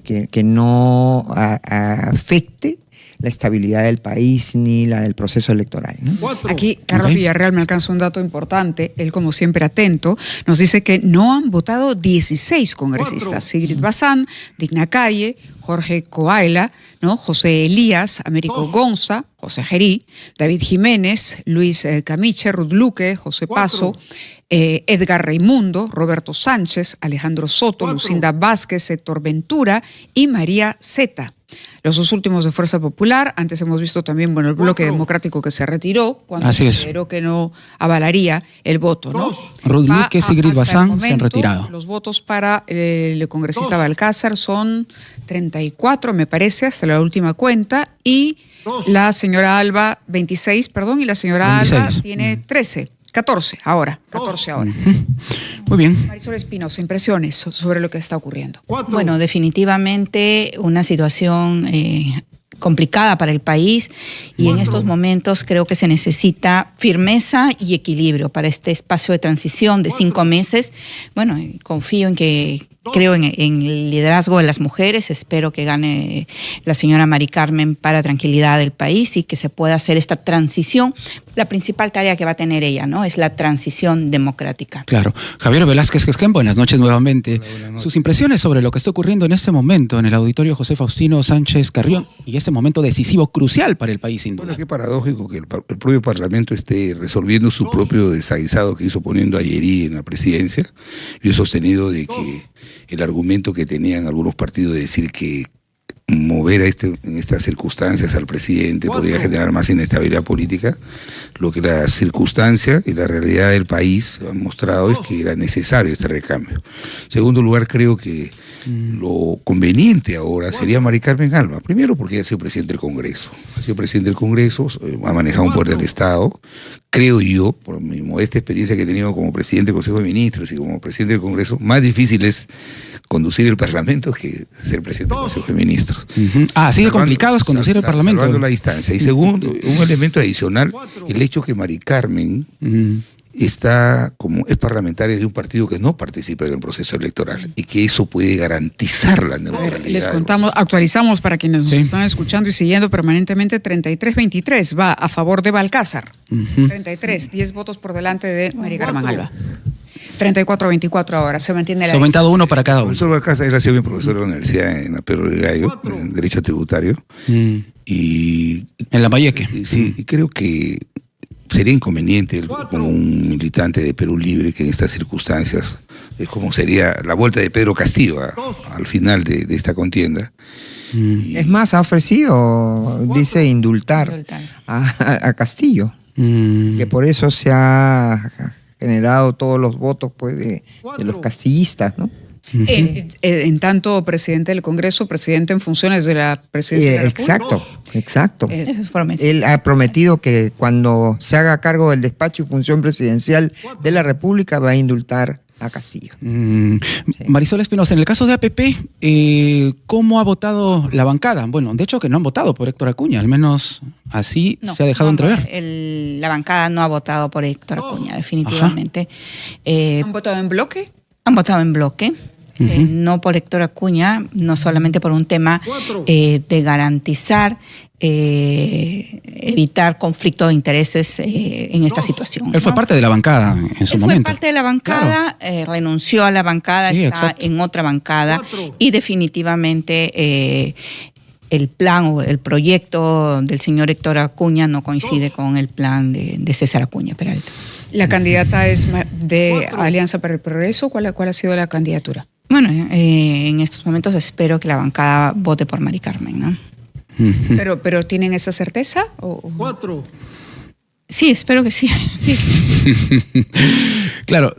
S16: que no afecte la estabilidad del país ni la del proceso electoral, ¿no?
S1: Aquí Carlos Villarreal me alcanza un dato importante, él como siempre atento, nos dice que no han votado 16 congresistas, Sigrid Bazán, Digna Calle, Jorge Coaila, ¿no? José Elías, Américo Gonza, José Gerí, David Jiménez, Luis Camiche, Ruth Luque, José Paso, Edgar Raimundo, Roberto Sánchez, Alejandro Soto, Lucinda Vázquez, Héctor Ventura y María Zeta. Los dos últimos de Fuerza Popular. Antes hemos visto también, el bloque democrático que se retiró cuando consideró que no avalaría el voto, ¿no?
S2: Ruth Luque, Sigrid Bazán se han retirado.
S1: Los votos para el congresista Balcázar son 34, me parece, hasta la última cuenta, y la señora Alba, 26, perdón, y la señora 26. Alba tiene 14 ahora.
S2: Muy bien.
S1: Marisol Espinosa, impresiones sobre lo que está ocurriendo.
S15: Bueno, definitivamente una situación complicada para el país y en estos momentos creo que se necesita firmeza y equilibrio para este espacio de transición de 5 meses. Bueno, confío en que creo en el liderazgo de las mujeres, espero que gane la señora Mari Carmen para tranquilidad del país y que se pueda hacer esta transición. La principal tarea que va a tener ella, ¿no? Es la transición democrática.
S2: Claro. Javier Velázquez Quesquén, buenas noches nuevamente. Hola, buenas noches. Sus impresiones sobre lo que está ocurriendo en este momento en el auditorio José Faustino Sánchez Carrión y este momento decisivo, crucial para el país, sin duda.
S17: Bueno, qué paradójico que el propio Parlamento esté resolviendo su propio desaguisado que hizo poniendo a Yerí en la presidencia. Yo he sostenido de que el argumento que tenían algunos partidos de decir que mover en estas circunstancias al presidente podría generar más inestabilidad política, lo que la circunstancia y la realidad del país han mostrado es que era necesario este recambio. En segundo lugar, creo que lo conveniente ahora sería Mari Carmen Alba. Primero porque ella ha sido presidente del Congreso. Ha manejado un poder del Estado. Creo yo, por mi modesta experiencia que he tenido como presidente del Consejo de Ministros y como presidente del Congreso, más difícil es conducir el Parlamento que ser presidente del Consejo de Ministros.
S2: Así de complicado es conducir el Parlamento.
S17: Salvando la distancia. Y segundo, un elemento adicional, el hecho que Mari Carmen es parlamentaria de un partido que no participa en el proceso electoral y que eso puede garantizar la neutralidad.
S1: Les contamos, actualizamos para quienes nos están escuchando y siguiendo permanentemente, 33-23 va a favor de Balcázar. 33, 10 votos por delante de María Carmen Alba. 34-24 ahora, se mantiene la
S2: Se ha aumentado uno para cada uno.
S17: El profesor Balcázar, él ha sido mi profesor de la universidad en la Pedro de Gallo, en Derecho Tributario. Y
S2: en Lambayeque.
S17: Sí, y creo que sería inconveniente como un militante de Perú Libre que en estas circunstancias es como sería la vuelta de Pedro Castillo al final de esta contienda.
S16: Es más, ha ofrecido, dice, indultar a Castillo, que por eso se ha generado todos los votos pues, de los castillistas, ¿no?
S1: En tanto presidente del Congreso, presidente en funciones de la presidencia de la República.
S16: Exacto. Él ha prometido que cuando se haga cargo del despacho y función presidencial de la República va a indultar a Castillo.
S2: Marisol Espinosa, en el caso de APP, ¿cómo ha votado la bancada? Bueno, de hecho que no han votado por Héctor Acuña, al menos así se ha dejado entrever.
S15: La bancada no ha votado por Héctor Acuña, definitivamente.
S1: ¿Han votado en bloque?
S15: Han votado en bloque. No por Héctor Acuña, no solamente por un tema de garantizar, evitar conflicto de intereses en esta situación.
S2: Él fue parte de la bancada en su momento.
S15: Fue parte de la bancada, renunció a la bancada, está en otra bancada y definitivamente el plan o el proyecto del señor Héctor Acuña no coincide con el plan de César Acuña Peralta.
S1: ¿La candidata es de Alianza para el Progreso? ¿Cuál ha sido la candidatura?
S15: Bueno, en estos momentos espero que la bancada vote por Mari Carmen, ¿no?
S1: ¿Pero tienen esa certeza?
S15: Sí, espero que sí.
S2: Claro,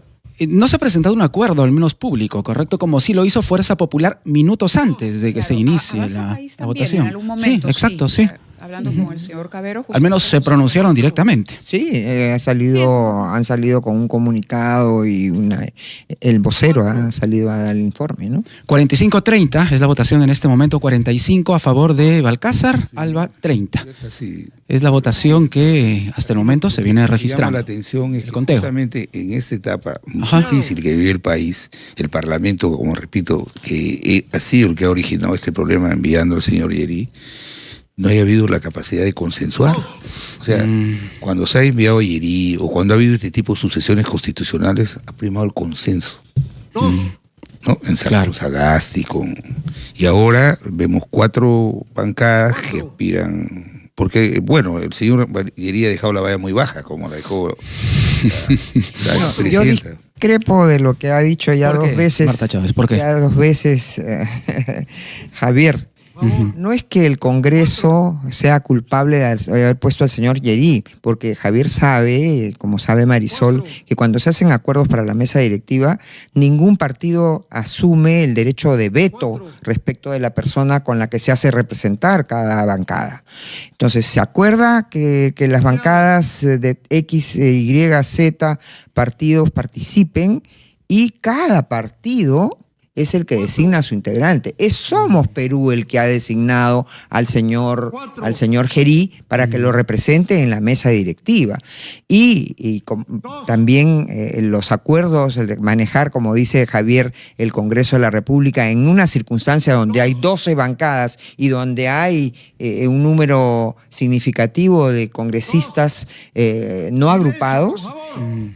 S2: no se ha presentado un acuerdo, al menos público, ¿correcto? Como sí lo hizo Fuerza Popular minutos antes de que se inicie la votación.
S1: En algún momento,
S2: exacto, sí.
S1: Hablando con el señor Cabero.
S2: Al menos se pronunciaron directamente.
S16: Sí, han salido con un comunicado y el vocero ha salido a dar el informe, ¿no?
S2: 45-30 es la votación en este momento, 45 a favor de Balcázar, Alba 30. Es la votación que hasta el momento se viene registrando.
S17: Llama la atención es que justamente en esta etapa muy difícil que vive el país, el Parlamento, como repito, que ha sido el que ha originado este problema enviando al señor Yeri, no haya habido la capacidad de consensuar. O sea, cuando se ha enviado Yeri o cuando ha habido este tipo de sucesiones constitucionales, ha primado el consenso. ¿No? En Sagasti, y ahora vemos 4 bancadas que aspiran, porque, bueno, el señor Yeri ha dejado la valla muy baja, como la dejó la presidenta.
S16: Yo discrepo de lo que ha dicho ya dos veces.
S2: Marta Chávez, ¿por qué?
S16: Ya 2 veces Javier. No es que el Congreso sea culpable de haber puesto al señor Yeri, porque Javier sabe, como sabe Marisol, que cuando se hacen acuerdos para la mesa directiva, ningún partido asume el derecho de veto respecto de la persona con la que se hace representar cada bancada. Entonces, se acuerda que las bancadas de X, Y, Z partidos participen y cada partido es el que designa a su integrante. Es Somos Perú el que ha designado al señor Yeri para que lo represente en la mesa directiva. Y también los acuerdos, el de manejar, como dice Javier, el Congreso de la República en una circunstancia donde hay 12 bancadas y donde hay un número significativo de congresistas no agrupados,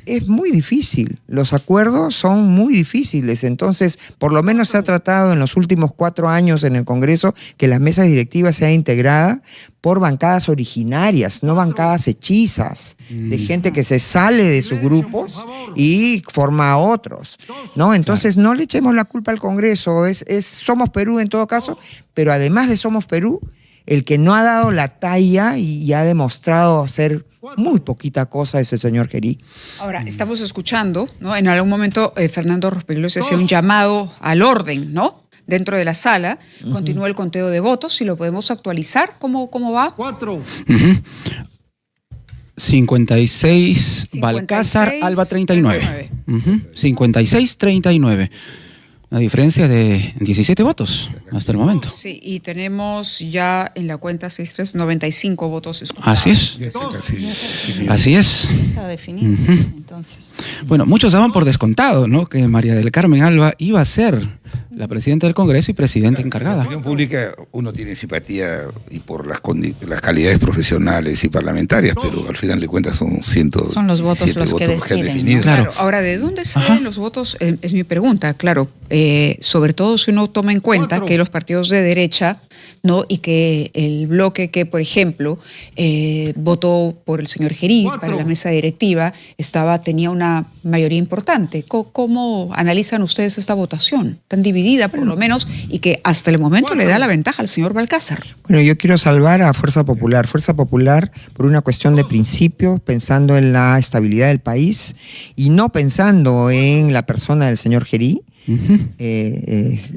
S16: es muy difícil. Los acuerdos son muy difíciles. Entonces, por lo menos se ha tratado en los últimos 4 años en el Congreso que la mesa directiva sea integrada por bancadas originarias, no bancadas hechizas, de gente que se sale de sus grupos y forma a otros, ¿no? Entonces no le echemos la culpa al Congreso, es Somos Perú en todo caso, pero además de Somos Perú, el que no ha dado la talla y ha demostrado ser muy poquita cosa es el señor Yeri.
S1: Ahora, estamos escuchando, ¿no? En algún momento Fernando Rospigliosi hacía un llamado al orden, ¿no? Dentro de la sala, continúa el conteo de votos, si lo podemos actualizar, ¿cómo va?
S2: 56 Balcázar, Alba 39. 56-39. Una diferencia de 17 votos hasta el momento.
S1: Sí, y tenemos ya en la cuenta 63 95 votos escuchados.
S2: Así es. Así es.
S15: Está definido, entonces.
S2: Bueno, muchos daban por descontado, ¿no? Que María del Carmen Alba iba a ser la presidenta del Congreso y presidenta encargada.
S17: En la opinión pública uno tiene simpatía y por las calidades profesionales y parlamentarias, pero al final de cuentas son
S15: los votos los que deciden,
S17: definido.
S1: Claro. Ahora, ¿de dónde salen los votos? Es mi pregunta, claro. Sobre todo si uno toma en cuenta que los partidos de derecha ¿no? Y que el bloque que, por ejemplo, votó por el señor Gerí para la mesa directiva tenía una mayoría importante. ¿Cómo analizan ustedes esta votación tan dividida, por lo menos, y que hasta el momento le da la ventaja al señor Balcázar?
S16: Bueno, yo quiero salvar a Fuerza Popular por una cuestión de principio, pensando en la estabilidad del país y no pensando en la persona del señor Gerí.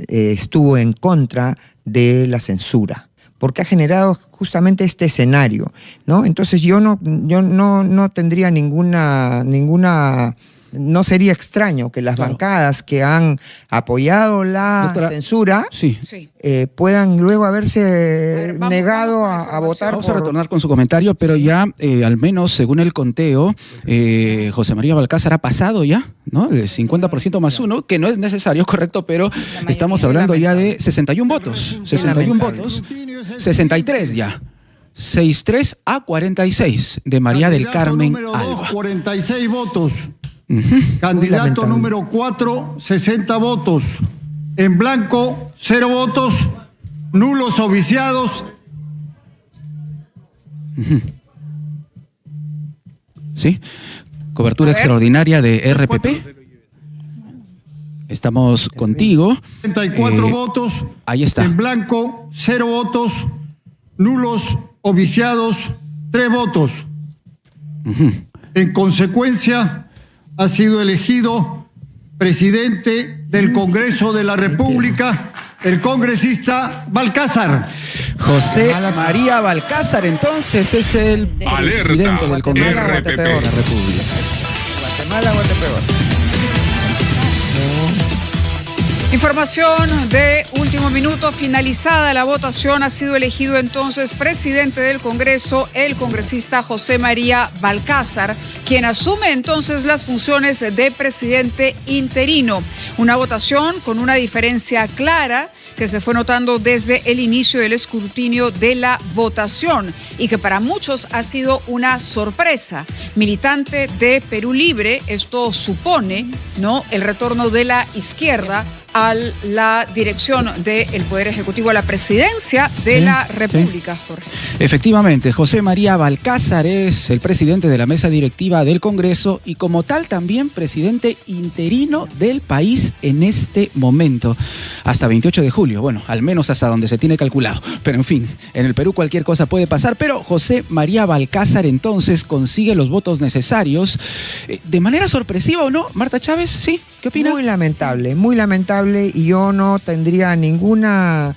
S16: Estuvo en contra de la censura, porque ha generado justamente este escenario, ¿no? Entonces yo no tendría ninguna no sería extraño que las bancadas que han apoyado la censura puedan luego haberse negado a votar.
S2: Vamos a retornar con su comentario, pero ya al menos según el conteo, José María Balcázar ha pasado ya, ¿no? El 50% más uno, que no es necesario, correcto, pero estamos hablando ya de 61 votos. 61 votos, 63 ya. 63 a 46 de María del Carmen Alba.
S14: 46 votos. Candidato número 4, 60 votos. En blanco, 0 votos. Nulos o viciados.
S2: Sí. Cobertura extraordinaria de RPP. Estamos contigo.
S14: 34 votos.
S2: Ahí está.
S14: En blanco, 0 votos. Nulos o viciados, 3 votos. En consecuencia, ha sido elegido presidente del Congreso de la República el congresista Balcázar.
S2: José María Balcázar, entonces, es el presidente del Congreso de la República.
S16: Guatemala, Guatepeor.
S1: Información de último minuto, finalizada la votación, ha sido elegido entonces presidente del Congreso el congresista José María Balcázar, quien asume entonces las funciones de presidente interino. Una votación con una diferencia clara que se fue notando desde el inicio del escrutinio de la votación y que para muchos ha sido una sorpresa. Militante de Perú Libre, esto supone, ¿no?, el retorno de la izquierda a la dirección del Poder Ejecutivo, a la presidencia de la República, Jorge.
S2: Efectivamente, José María Balcázar es el presidente de la mesa directiva del Congreso y como tal también presidente interino del país en este momento, hasta 28 de julio, bueno, al menos hasta donde se tiene calculado, pero en fin, en el Perú cualquier cosa puede pasar, pero José María Balcázar entonces consigue los votos necesarios, de manera sorpresiva o no, Marta Chávez, ¿sí? ¿Qué opina?
S16: Muy lamentable, y yo no tendría ninguna,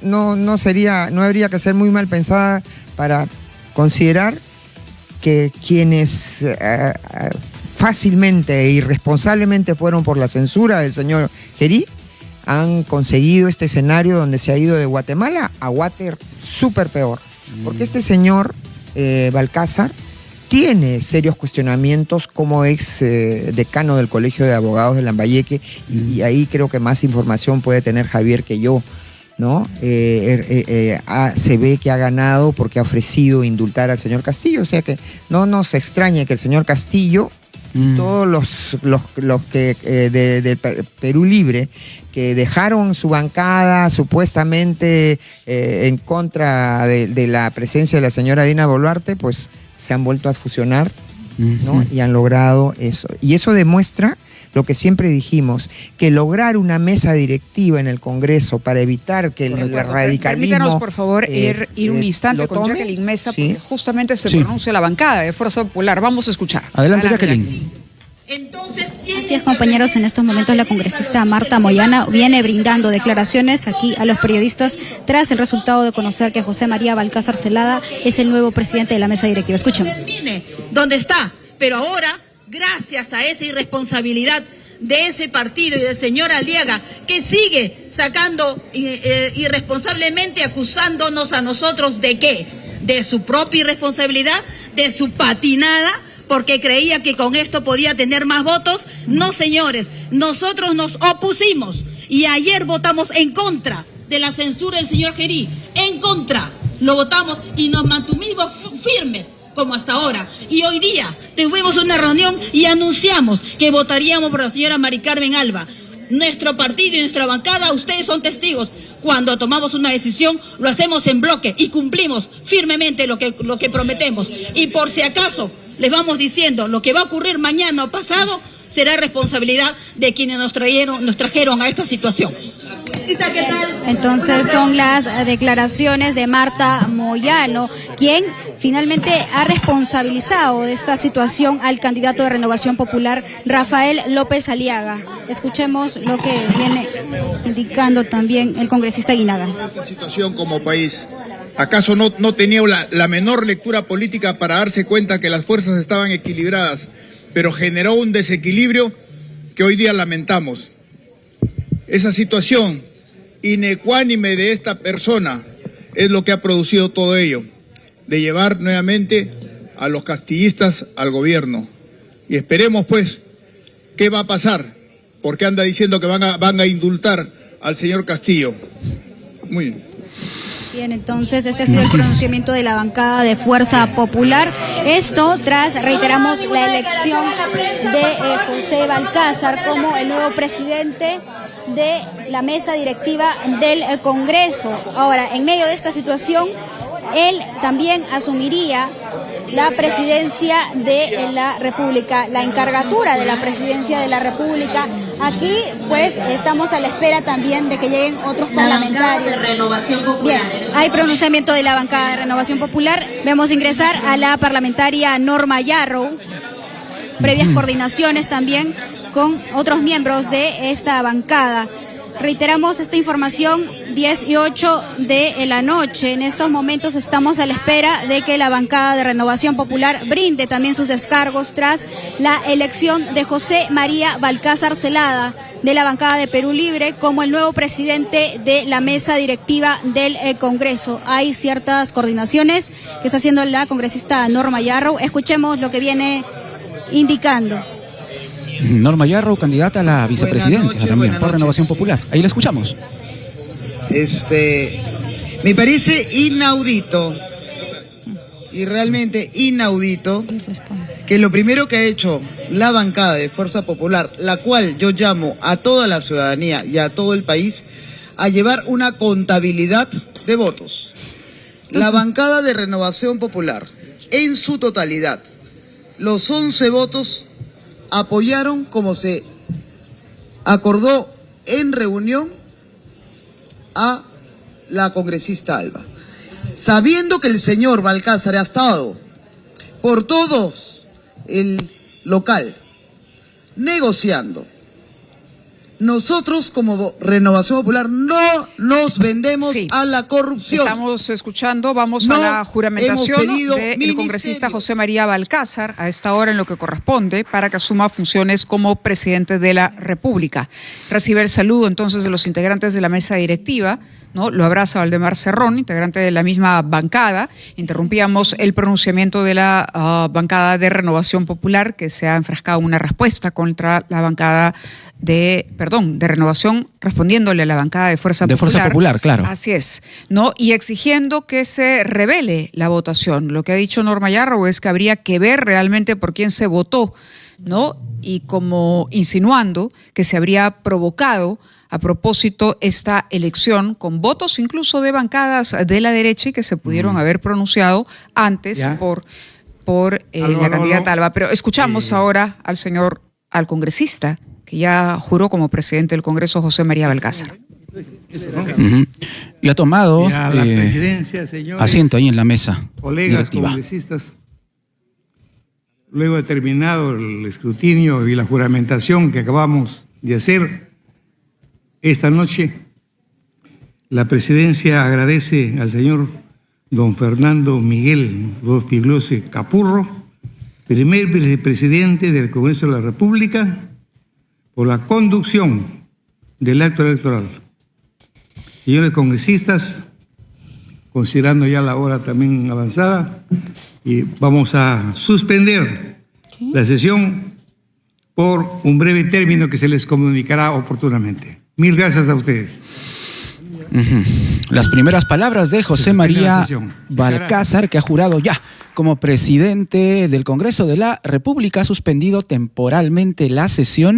S16: no habría que ser muy mal pensada para considerar que quienes fácilmente e irresponsablemente fueron por la censura del señor Gerí han conseguido este escenario donde se ha ido de Guatemala a Water súper peor, porque este señor Balcázar tiene serios cuestionamientos como ex decano del Colegio de Abogados de Lambayeque, y ahí creo que más información puede tener Javier que yo, ¿no? Se ve que ha ganado porque ha ofrecido indultar al señor Castillo, o sea que no nos extrañe que el señor Castillo y todos los que de Perú Libre que dejaron su bancada supuestamente en contra de la presencia de la señora Dina Boluarte, pues se han vuelto a fusionar, ¿no? Y han logrado eso. Y eso demuestra lo que siempre dijimos, que lograr una mesa directiva en el Congreso para evitar que el radicalismo...
S1: Permítanos, por favor, ir un instante con Jacqueline Mesa, porque justamente se pronuncia la bancada de Fuerza Popular. Vamos a escuchar.
S2: Adelante, Jacqueline.
S18: Así es, compañeros, en estos momentos la congresista Marta Moyano viene brindando declaraciones aquí a los periodistas tras el resultado de conocer que José María Balcázar Zelada es el nuevo presidente de la mesa directiva. Escuchemos.
S19: ¿Dónde está? Pero ahora, gracias a esa irresponsabilidad de ese partido y del señor Aliaga, que sigue sacando irresponsablemente, acusándonos a nosotros ¿de qué? De su propia irresponsabilidad, de su patinada, porque creía que con esto podía tener más votos. No, señores, nosotros nos opusimos y ayer votamos en contra de la censura del señor Gerí, en contra, lo votamos y nos mantuvimos firmes como hasta ahora. Y hoy día tuvimos una reunión y anunciamos que votaríamos por la señora Mari Carmen Alba. Nuestro partido y nuestra bancada, ustedes son testigos, Cuando tomamos una decisión, lo hacemos en bloque y cumplimos firmemente lo que prometemos. Y por si acaso les vamos diciendo lo que va a ocurrir mañana o pasado, será responsabilidad de quienes nos trajeron a esta situación.
S18: Entonces son las declaraciones de Marta Moyano, quien finalmente ha responsabilizado de esta situación al candidato de Renovación Popular, Rafael López Aliaga. Escuchemos lo que viene indicando también el congresista Aguinaga.
S20: Esta situación como país, ¿acaso no tenía la menor lectura política para darse cuenta que las fuerzas estaban equilibradas, pero generó un desequilibrio que hoy día lamentamos? Esa situación inecuánime de esta persona es lo que ha producido todo ello, de llevar nuevamente a los castillistas al gobierno. Y esperemos pues, ¿qué va a pasar? Porque anda diciendo que van a indultar al señor Castillo. Muy bien.
S18: Bien, entonces este ha sido el pronunciamiento de la bancada de Fuerza Popular. Esto tras, reiteramos, la elección de José Balcázar como el nuevo presidente de la mesa directiva del Congreso. Ahora, en medio de esta situación, él también asumiría la presidencia de la República, la encargatura de la presidencia de la República. Aquí, pues, estamos a la espera también de que lleguen otros parlamentarios. Bien, hay pronunciamiento de la bancada de Renovación Popular. Vemos ingresar a la parlamentaria Norma Yarrow. Previas coordinaciones también con otros miembros de esta bancada. Reiteramos esta información, 10 y 8 de la noche. En estos momentos estamos a la espera de que la bancada de Renovación Popular brinde también sus descargos tras la elección de José María Balcázar Zelada de la bancada de Perú Libre como el nuevo presidente de la mesa directiva del Congreso. Hay ciertas coordinaciones que está haciendo la congresista Norma Yarrow. Escuchemos lo que viene indicando.
S2: Norma Yarrow, candidata a la vicepresidencia también por Renovación Popular. Ahí la escuchamos.
S21: Me parece inaudito y realmente inaudito que lo primero que ha hecho la bancada de Fuerza Popular, la cual yo llamo a toda la ciudadanía y a todo el país a llevar una contabilidad de votos. La bancada de Renovación Popular, en su totalidad, los 11 votos apoyaron, como se acordó en reunión, a la congresista Alba. Sabiendo que el señor Balcázar ha estado por todos el local negociando, nosotros como Renovación Popular no nos vendemos a la corrupción.
S1: Estamos escuchando, vamos a la juramentación del congresista José María Balcázar a esta hora en lo que corresponde para que asuma funciones como presidente de la República. Recibe el saludo entonces de los integrantes de la mesa directiva, ¿no? Lo abraza Valdemar Cerrón, integrante de la misma bancada. Interrumpíamos el pronunciamiento de la bancada de Renovación Popular, que se ha enfrascado en una respuesta contra la bancada de Renovación, respondiéndole a la bancada de Fuerza Popular. De Fuerza
S2: Popular, claro.
S1: Así es, ¿no? Y exigiendo que se revele la votación. Lo que ha dicho Norma Yarrow es que habría que ver realmente por quién se votó, ¿no? Y como insinuando que se habría provocado a propósito esta elección con votos incluso de bancadas de la derecha y que se pudieron haber pronunciado antes por la candidata Alba. Pero escuchamos ahora al congresista que ya juró como presidente del Congreso, José María Balcázar.
S2: Y ha tomado
S22: la presidencia, señores,
S2: asiento ahí en la mesa
S22: colegas
S2: directiva.
S22: Congresistas. Luego de terminado el escrutinio y la juramentación que acabamos de hacer esta noche, la presidencia agradece al señor don Fernando Miguel Rospigliosi Capurro, primer vicepresidente del Congreso de la República, por la conducción del acto electoral. Señores congresistas, considerando ya la hora también avanzada, y vamos a suspender la sesión por un breve término que se les comunicará oportunamente. Mil gracias a ustedes.
S2: Las primeras palabras de José María Balcázar, que ha jurado ya como presidente del Congreso de la República, ha suspendido temporalmente la sesión.